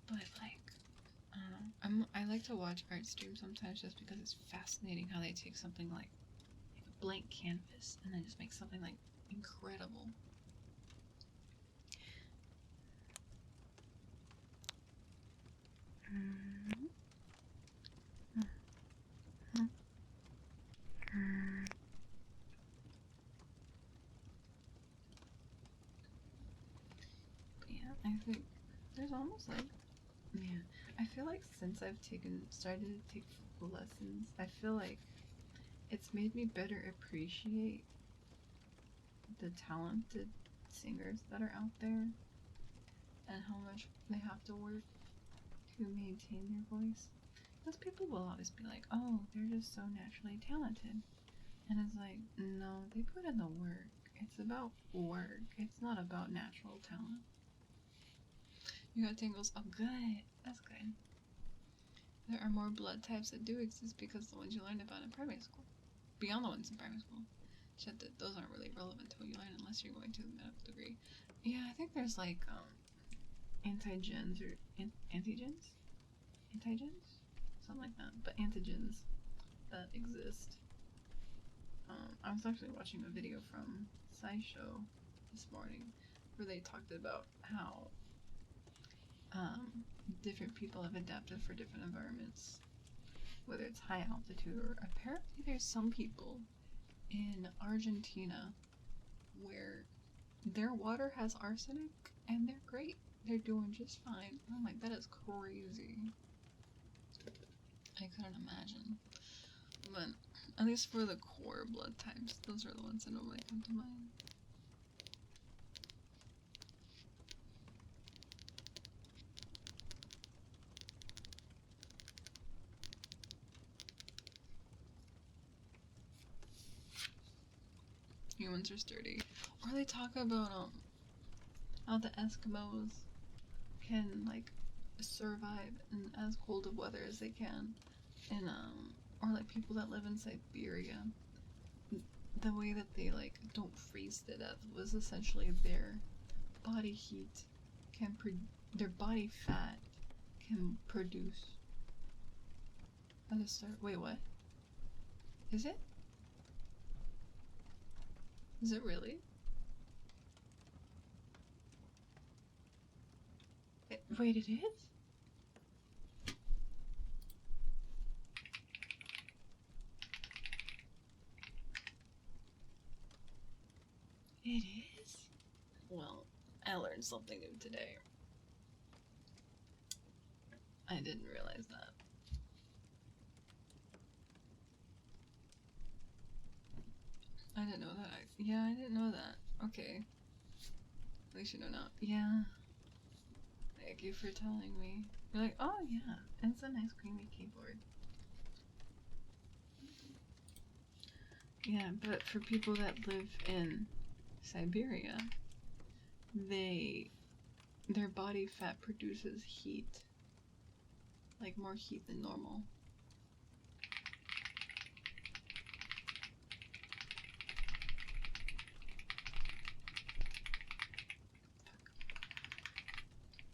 But like, I don't know. I like to watch art streams sometimes just because it's fascinating how they take something like a blank canvas and then just make something like incredible. But yeah, I think there's almost like, man, I feel like since I've started to take vocal lessons, I feel like it's made me better appreciate the talented singers that are out there and how much they have to work to maintain their voice. Because people will always be like, oh, they're just so naturally talented. And it's like, no, they put in the work. It's about work. It's not about natural talent. You got tingles? Oh, good. That's good. There are more blood types that do exist because the ones you learned about in primary school. Beyond the ones in primary school. Shit, that those aren't really relevant to what you learn unless you're going to the medical degree. Yeah, I think there's like antigens or antigens? Antigens? Something like that. But antigens that exist. I was actually watching a video from SciShow this morning where they talked about how different people have adapted for different environments, whether it's high altitude or apparently there's some people in Argentina where their water has arsenic and they're great. They're doing just fine. I'm like, that is crazy. I couldn't imagine. But at least for the core blood types, those are the ones that normally come to mind. Humans are sturdy. Or they talk about how the Eskimos can like survive in as cold of weather as they can, and or like people that live in Siberia. The way that they like don't freeze to death was essentially their body heat can their body fat can produce. Wait, what? Is it? Is it really? Wait, it is? It is? Well, I learned something new today. I didn't realize that. I didn't know that. Yeah, I didn't know that. Okay. At least you know now. Yeah. Thank you for telling me. You're like, oh yeah, it's a nice creamy keyboard. Yeah, but for people that live in Siberia, their body fat produces heat. Like more heat than normal.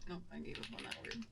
Nope, I gave up on that word.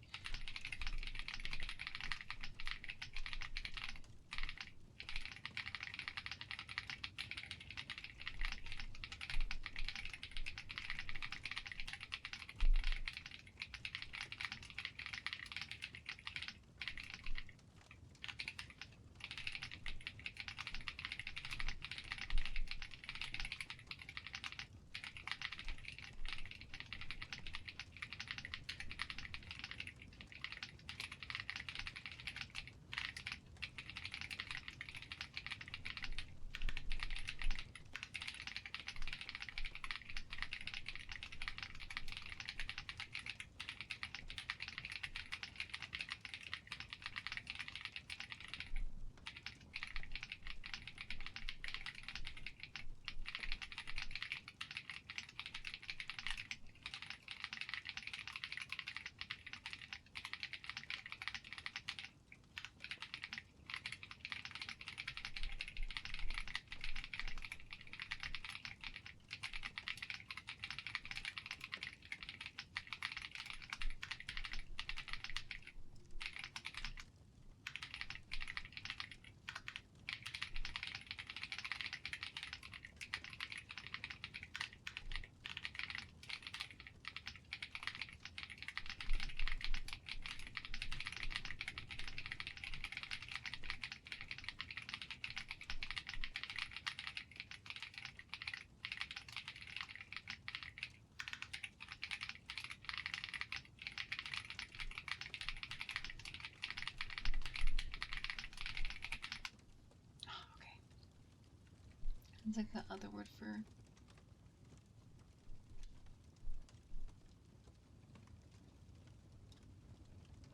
It's like the other word for... I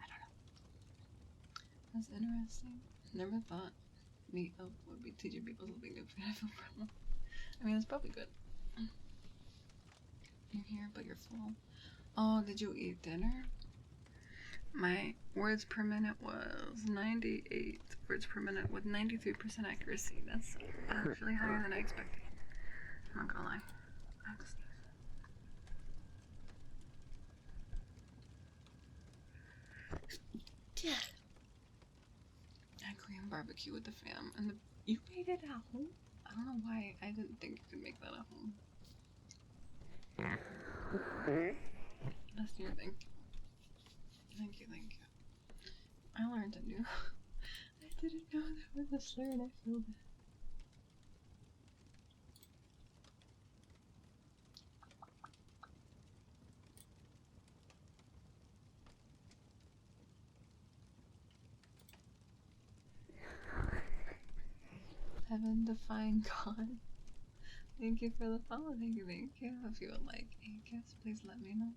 don't know. That's interesting. Never thought meatloaf would be teaching people something new. I feel problem. I mean, it's probably good. You're here, but you're full. Oh, did you eat dinner? My words per minute was 98 words per minute with 93% accuracy. That's actually higher than I expected. I'm not gonna lie. I have to sneeze. Yeah. I Korean barbecue with the fam, and you made it at home? I don't know why I didn't think you could make that at home. That's your thing. Thank you, thank you. I learned a new. I didn't know that was a slur, and I feel bad. Heaven defying God. Thank you for the follow. Thank you, thank you. If you would like a gift, please let me know.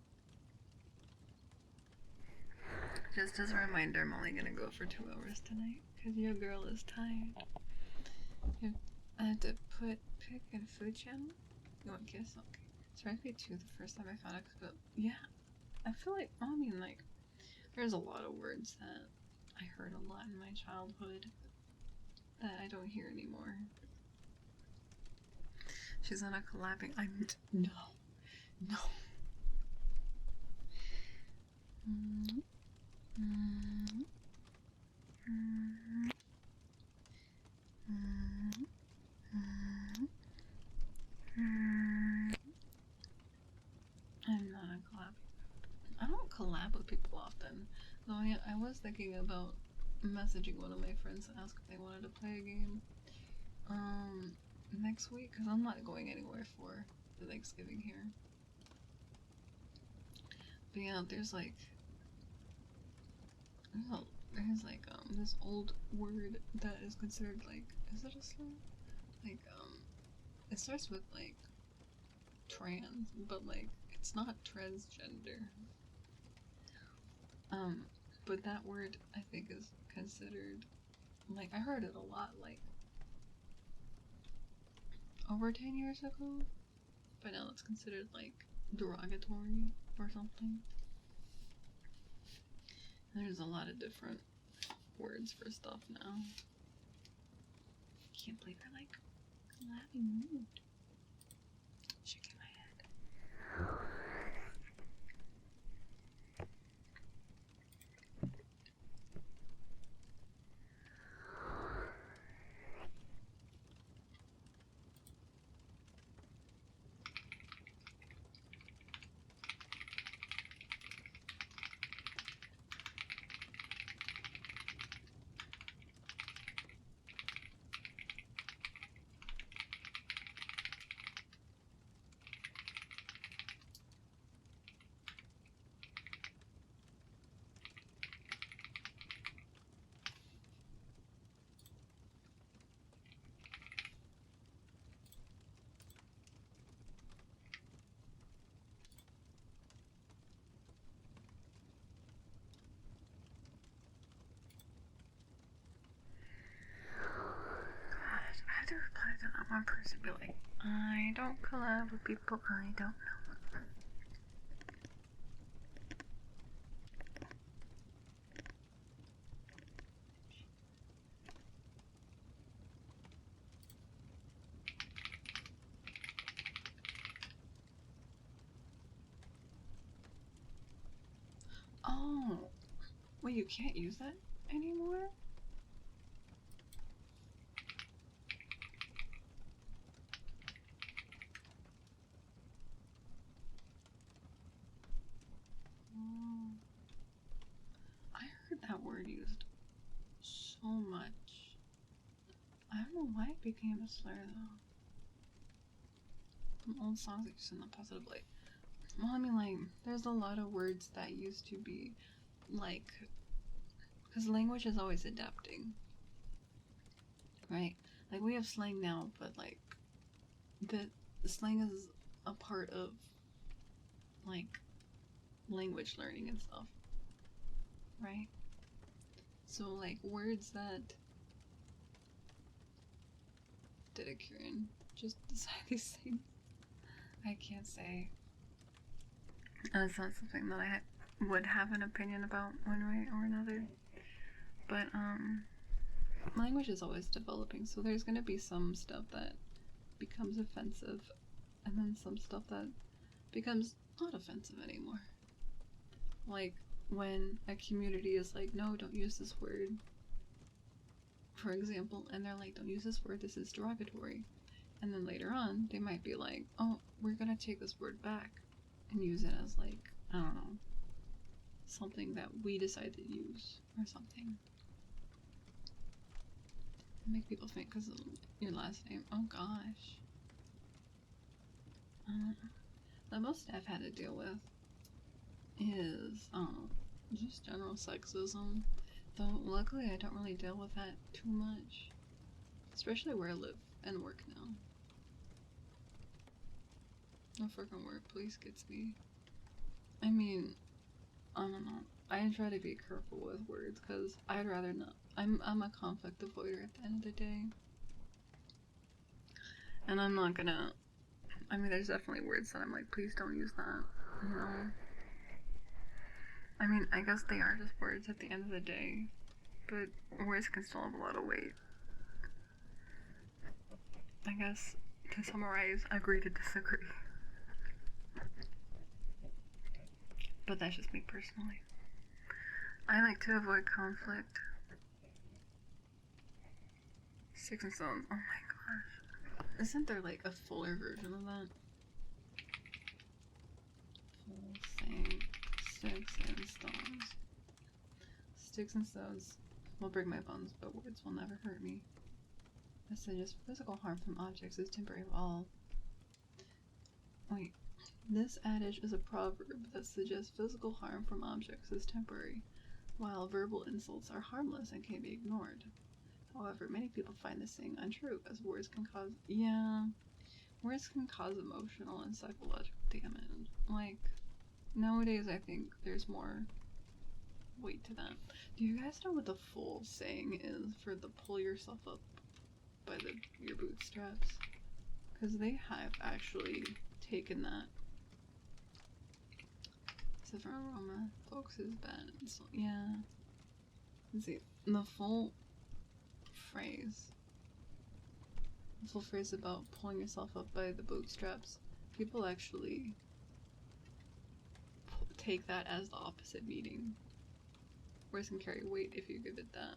Just as a reminder, I'm only gonna go for 2 hours tonight because your girl is tired. I had to pick in food channel. You want kiss? Okay. So I paid 2 the first time I found it, but yeah, I feel like, I mean, like, there's a lot of words that I heard a lot in my childhood that I don't hear anymore. She's on a collabing. No. I'm not a collab. I don't collab with people often. Though I was thinking about messaging one of my friends to ask if they wanted to play a game next week, because I'm not going anywhere for the Thanksgiving here. But yeah, there's this old word that is considered like, is it a slur? Like it starts with like trans, but like it's not transgender. But that word I think is considered, like, I heard it a lot like over 10 years ago, but now it's considered like derogatory or something. And there's a lot of different words for stuff now. Can't believe I like laughing mood. Shaking my head. I had to reply to that one person, be like, I don't collab with people I don't know. Oh, wait, you can't use that anymore? Oh, I heard that word used so much. I don't know why it became a slur though. From old songs that used in the positive light. Well, I mean, like, there's a lot of words that used to be like, because language is always adapting, right? Like, we have slang now, but like, the slang is a part of like language learning and stuff, right? So like words that did a Kieran just decide these things, I can't say. It's not something that I would have an opinion about one way or another. But language is always developing, so there's gonna be some stuff that becomes offensive, and then some stuff that becomes not offensive anymore. Like when a community is like, no, don't use this word, for example, and they're like, don't use this word, this is derogatory. And then later on, they might be like, oh, we're gonna take this word back and use it as like, I don't know, something that we decide to use or something. Make people think because of your last name. Oh gosh. The most I've had to deal with is just general sexism. Though luckily I don't really deal with that too much, especially where I live and work now. The freaking workplace gets me. I mean, I don't know. I try to be careful with words because I'd rather not. I'm a conflict avoider at the end of the day, and I'm not gonna. I mean, there's definitely words that I'm like, please don't use that. You know. I mean, I guess they are just words at the end of the day, but words can still have a lot of weight. I guess to summarize, agree to disagree. But that's just me personally. I like to avoid conflict. Sticks and stones. Oh my gosh. Isn't there like a fuller version of that? Full thing. Sticks and stones. Sticks and stones will break my bones, but words will never hurt me. That suggests physical harm from objects is temporary while... Wait. This adage is a proverb that suggests physical harm from objects is temporary, while verbal insults are harmless and can be ignored. However, many people find this saying untrue, as words can cause... Yeah, words can cause emotional and psychological damage. Like, nowadays I think there's more weight to that. Do you guys know what the full saying is for the pull yourself up by your bootstraps? Because they have actually taken that. Except for aroma, folks is bad. So, yeah. Let's see. The full phrase about pulling yourself up by the bootstraps. People actually take that as the opposite meaning. Words can carry weight if you give it that.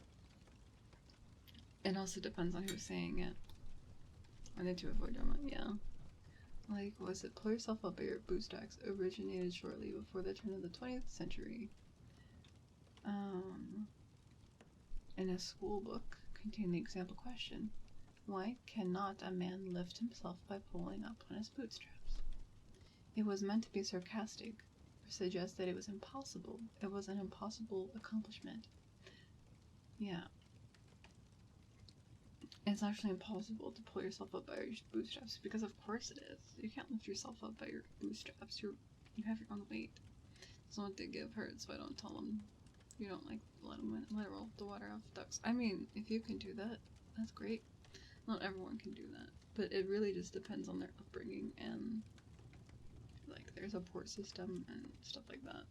It also depends on who's saying it. I need to avoid drama, yeah. Like, was it pull yourself up by your bootstraps originated shortly before the turn of the 20th century. In a school book contained the example question, why cannot a man lift himself by pulling up on his bootstraps? It was meant to be sarcastic, or suggest that it was impossible. It was an impossible accomplishment. Yeah. It's actually impossible to pull yourself up by your bootstraps, because of course it is. You can't lift yourself up by your bootstraps. You have your own weight. So what they give hurts, so I don't tell them you don't like let roll the water off ducks. I mean, if you can do that, that's great. Not everyone can do that, but it really just depends on their upbringing and like their support system and stuff like that.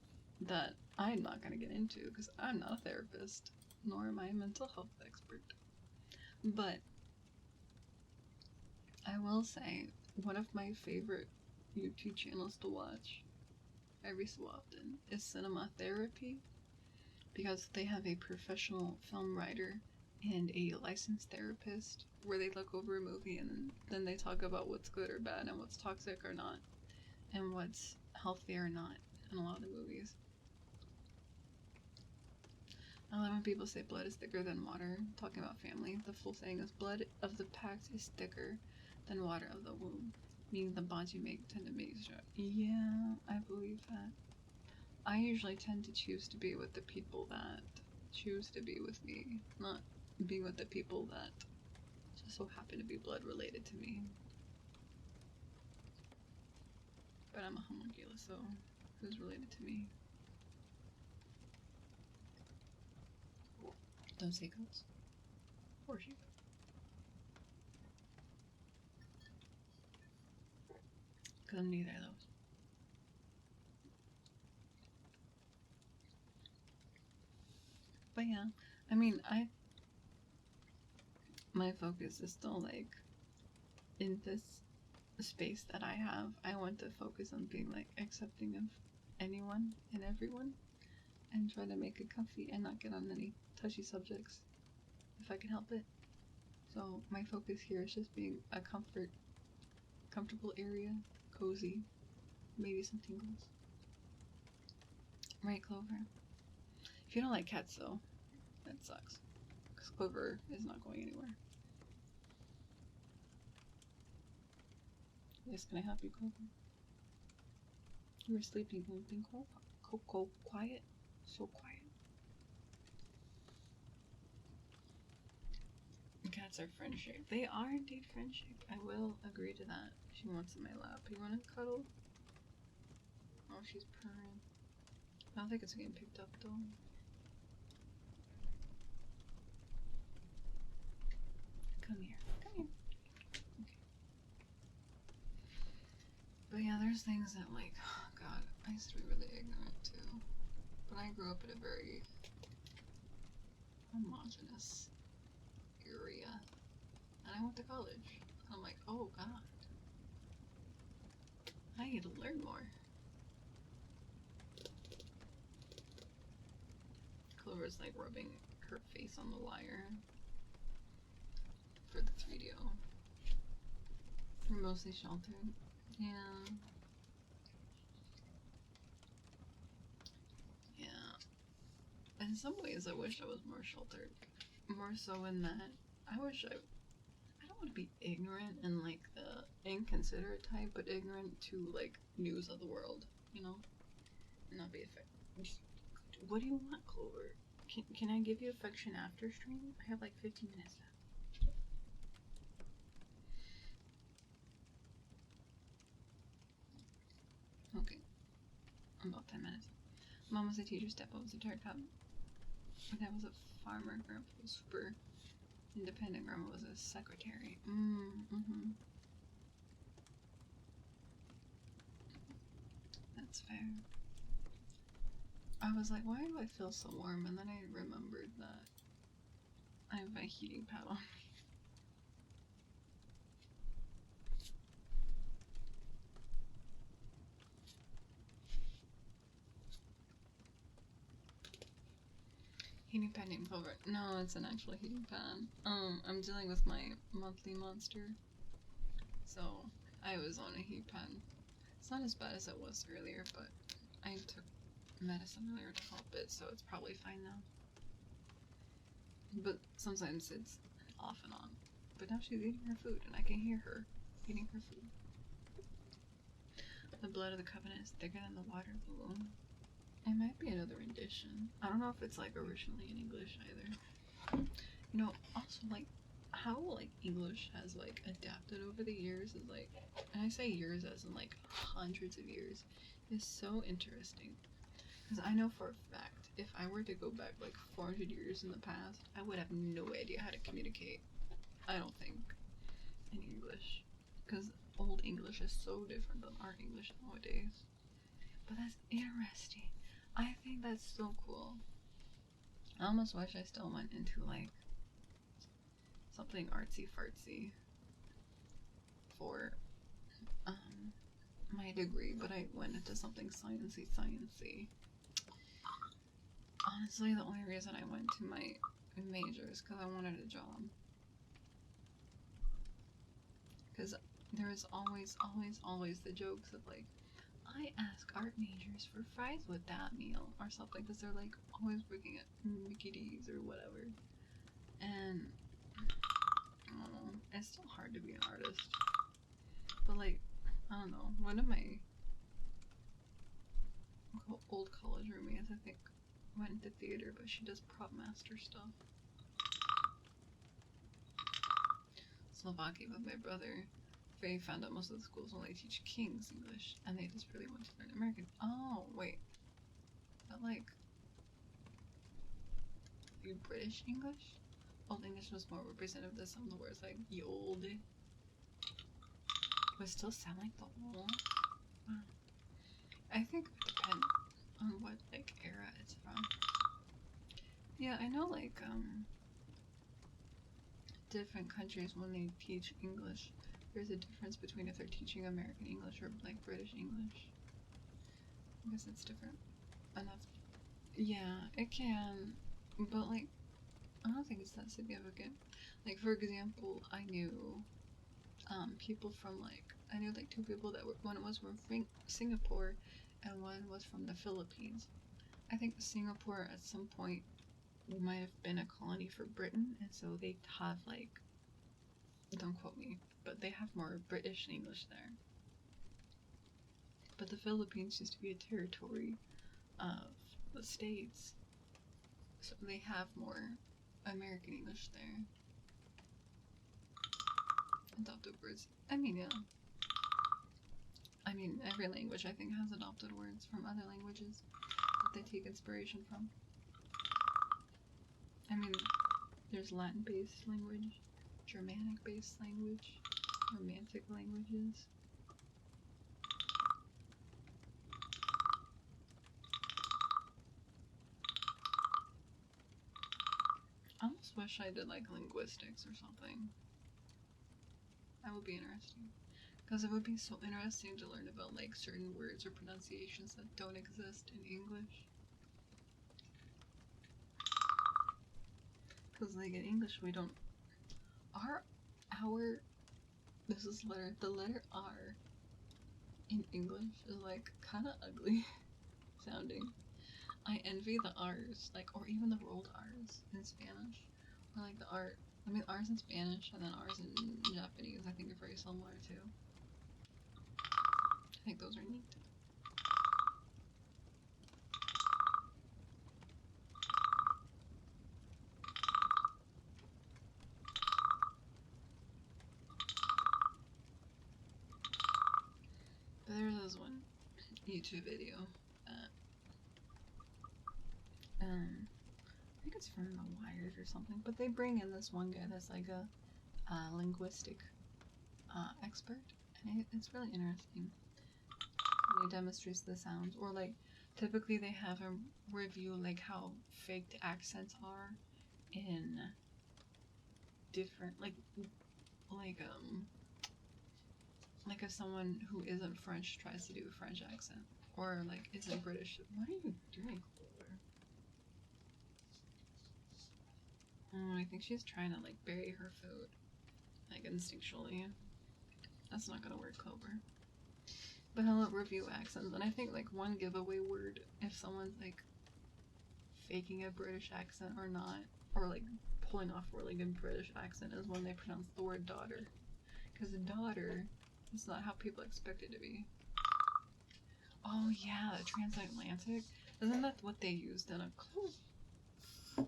That I'm not gonna get into because I'm not a therapist, nor am I a mental health expert. But I will say one of my favorite YouTube channels to watch every so often is Cinema Therapy, because they have a professional film writer and a licensed therapist where they look over a movie and then they talk about what's good or bad and what's toxic or not and what's healthy or not in a lot of the movies. I love when people say blood is thicker than water, talking about family. The full saying is blood of the pact is thicker than water of the womb, meaning the bonds you make tend to make stronger. Yeah, I believe that. I usually tend to choose to be with the people that choose to be with me, not be with the people that just so happen to be blood related to me. But I'm a homunculus, so who's related to me? Don't say goats. Or sheep. Because I'm neither of those. But yeah, I mean, my focus is still like, in this space that I have, I want to focus on being like accepting of anyone and everyone and try to make it comfy and not get on any touchy subjects if I can help it. So my focus here is just being a comfortable area, cozy, maybe some tingles. Right, Clover? If you don't like cats though, that sucks. Because Clover is not going anywhere. Yes, can I help you, Clover? You were sleeping, being quiet, so quiet. Cats are friend-shaped. They are indeed friend-shaped. I will agree to that. She wants in my lap. You want to cuddle? Oh, she's purring. I don't think it's getting picked up though. Come here. Come here. Okay. But yeah, there's things that like, oh God, I used to be really ignorant too. But I grew up in a very homogenous area. And I went to college. And I'm like, oh God. I need to learn more. Clover's like rubbing her face on the wire for the 3DO. We're mostly sheltered. Yeah. some ways I wish I was more sheltered. More so in that I don't want to be ignorant and like the inconsiderate type, but ignorant to like news of the world, you know? And not be affected. What do you want, Clover? Can I give you affection after stream? I have like 15 minutes left. Okay. About 10 minutes. Mom was a teacher, stepmom was a tired cop. My dad was a farmer, grandpa was super independent, grandma was a secretary. That's fair. I was like, why do I feel so warm? And then I remembered that I have my heating pad on. Heating pad named Clover. No, it's an actual heating pad. I'm dealing with my monthly monster. So, I was on a heat pad. It's not as bad as it was earlier, but I took medicine earlier to help it, so it's probably fine now. But sometimes it's off and on. But now she's eating her food, and I can hear her eating her food. The blood of the covenant is thicker than the water of the womb. It might be another rendition. I don't know if it's like originally in English either. You know, also like how like English has like adapted over the years is like, and I say years as in like hundreds of years, is so interesting. Because I know for a fact, if I were to go back like 400 years in the past, I would have no idea how to communicate. I don't think in English, because old English is so different than our English nowadays. But that's interesting. I think that's so cool. I almost wish I still went into like something artsy fartsy for my degree, but I went into something sciencey. Honestly, the only reason I went to my major is because I wanted a job. Because there is always the jokes of like, I ask art majors for fries with that meal or something, because they're like always working at Mickey D's or whatever. And I don't know, it's still hard to be an artist. But like, I don't know, one of my old college roommates, I think, went into theater, but she does prop master stuff. Slovakia with my brother. Faye found out most of the schools only teach King's English, and they just really want to learn American. Oh, wait. But like British English? Old English was more representative than some of the words like ye olde. But still sound like the old? Wow. I think it would depend on what like era it's from. Yeah, I know like different countries when they teach English, there's a difference between if they're teaching American English or like British English. I guess it's different enough. Yeah, it can, but like I don't think it's that significant. Like for example, I knew people from like I knew like two people that were one was from Singapore and one was from the Philippines. I think Singapore at some point might have been a colony for Britain, and so they have like, don't quote me, but they have more British English there. But the Philippines used to be a territory of the States, so they have more American English there. Adopted words. I mean, yeah. I mean, every language I think has adopted words from other languages that they take inspiration from. I mean, there's Latin-based language, Germanic-based language, Romantic languages. I almost wish I did like linguistics or something. That would be interesting. Because it would be so interesting to learn about like certain words or pronunciations that don't exist in English. Because like in English we don't this is the letter R in English is like kinda ugly sounding. I envy the R's, like, or even the rolled R's in Spanish, or like the R's in Spanish and then R's in Japanese. I think are very similar too. I think those are neat. But there's this one YouTube video that I think it's from The Wired or something, but they bring in this one guy that's like a linguistic expert, and it's really interesting. He demonstrates the sounds, or like typically they have him review like how faked accents are in different like if someone who isn't French tries to do a French accent, or like isn't British. What are you doing, Clover? Oh, I think she's trying to like bury her food, like instinctually. That's not gonna work, Clover. But I'll review accents, and I think like one giveaway word if someone's like faking a British accent or not, or like pulling off a really good British accent, is when they pronounce the word daughter, because daughter is not how people expect it to be. Oh yeah, the transatlantic. Isn't that what they used in a clue?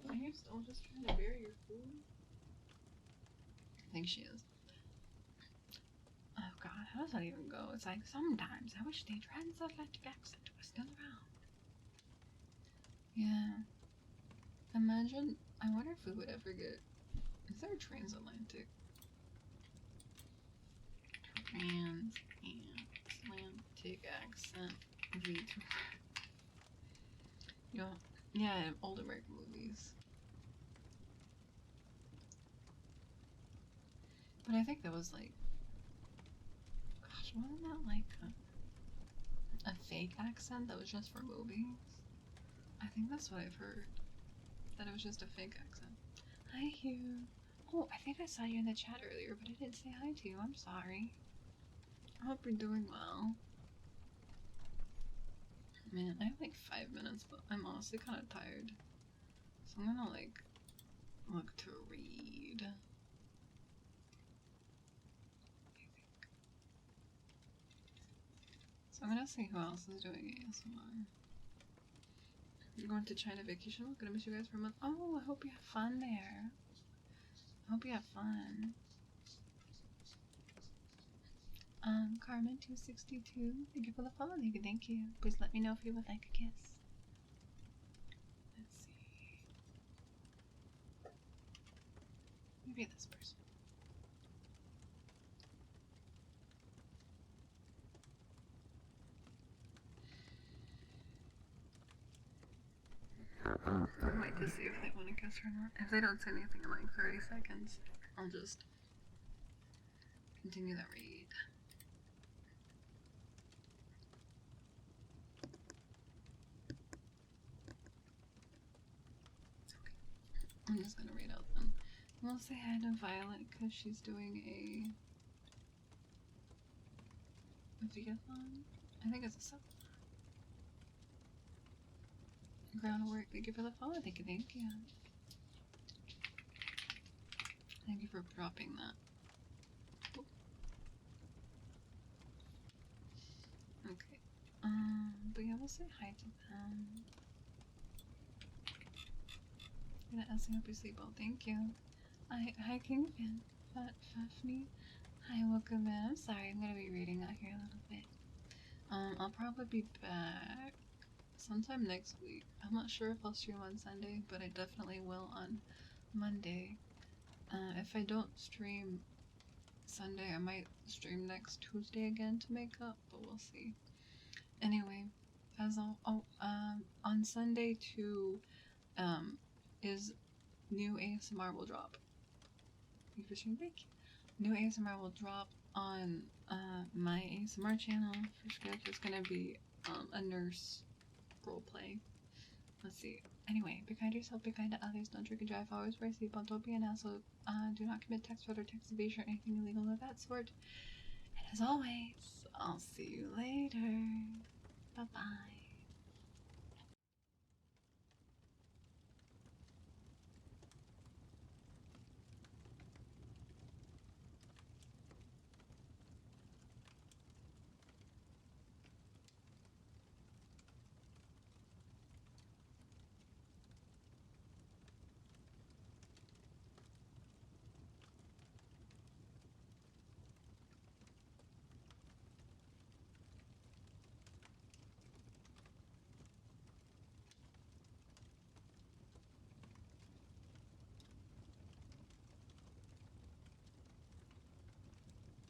Are you still just trying to bury your food? I think she is. Oh god, how does that even go? It's like, sometimes I wish the transatlantic accent was still around. Yeah. Imagine, I wonder if we would ever get, is there a transatlantic? Transatlantic accent V2. You know, yeah, old American movies. But I think that was like, gosh, wasn't that like a fake accent that was just for movies? I think that's what I've heard. That it was just a fake accent. Hi, Hugh. Oh, I think I saw you in the chat earlier, but I didn't say hi to you. I'm sorry. I hope you're doing well. Man, I have like 5 minutes, but I'm honestly kind of tired. So I'm gonna like look to read. So I'm gonna see who else is doing ASMR. I'm going to China vacation. I'm gonna miss you guys for a month. Oh, I hope you have fun there. I hope you have fun. Carmen262, thank you for the follow. Thank you. Please let me know if you would like a kiss. Let's see. Maybe this person. I'll wait to see if they want to kiss or not. If they don't say anything in like 30 seconds, I'll just continue the read. I'm just gonna read out them. We'll say hi to Violet because she's doing a vegathon. I think it's a sub. Groundwork, thank you for the follow. Thank you, thank you. Thank you for dropping that. Okay. But yeah, we'll say hi to them. I'm gonna ask you, hope you sleep well. Thank you. Hi, Kingpin. Fafney. Hi, welcome in. I'm sorry, I'm gonna be reading out here a little bit. I'll probably be back sometime next week. I'm not sure if I'll stream on Sunday, but I definitely will on Monday. If I don't stream Sunday, I might stream next Tuesday again to make up, but we'll see. Anyway, on Sunday too, is new ASMR will drop. Thank you for streaming. Thank you. New ASMR will drop on my ASMR channel for sketch. It's gonna be a nurse roleplay. Let's see. Anyway, be kind to yourself, be kind to others, don't drink and drive, always wear a seatbelt, don't be an asshole, do not commit tax fraud or tax evasion or anything illegal of that sort. And as always, I'll see you later. Bye-bye.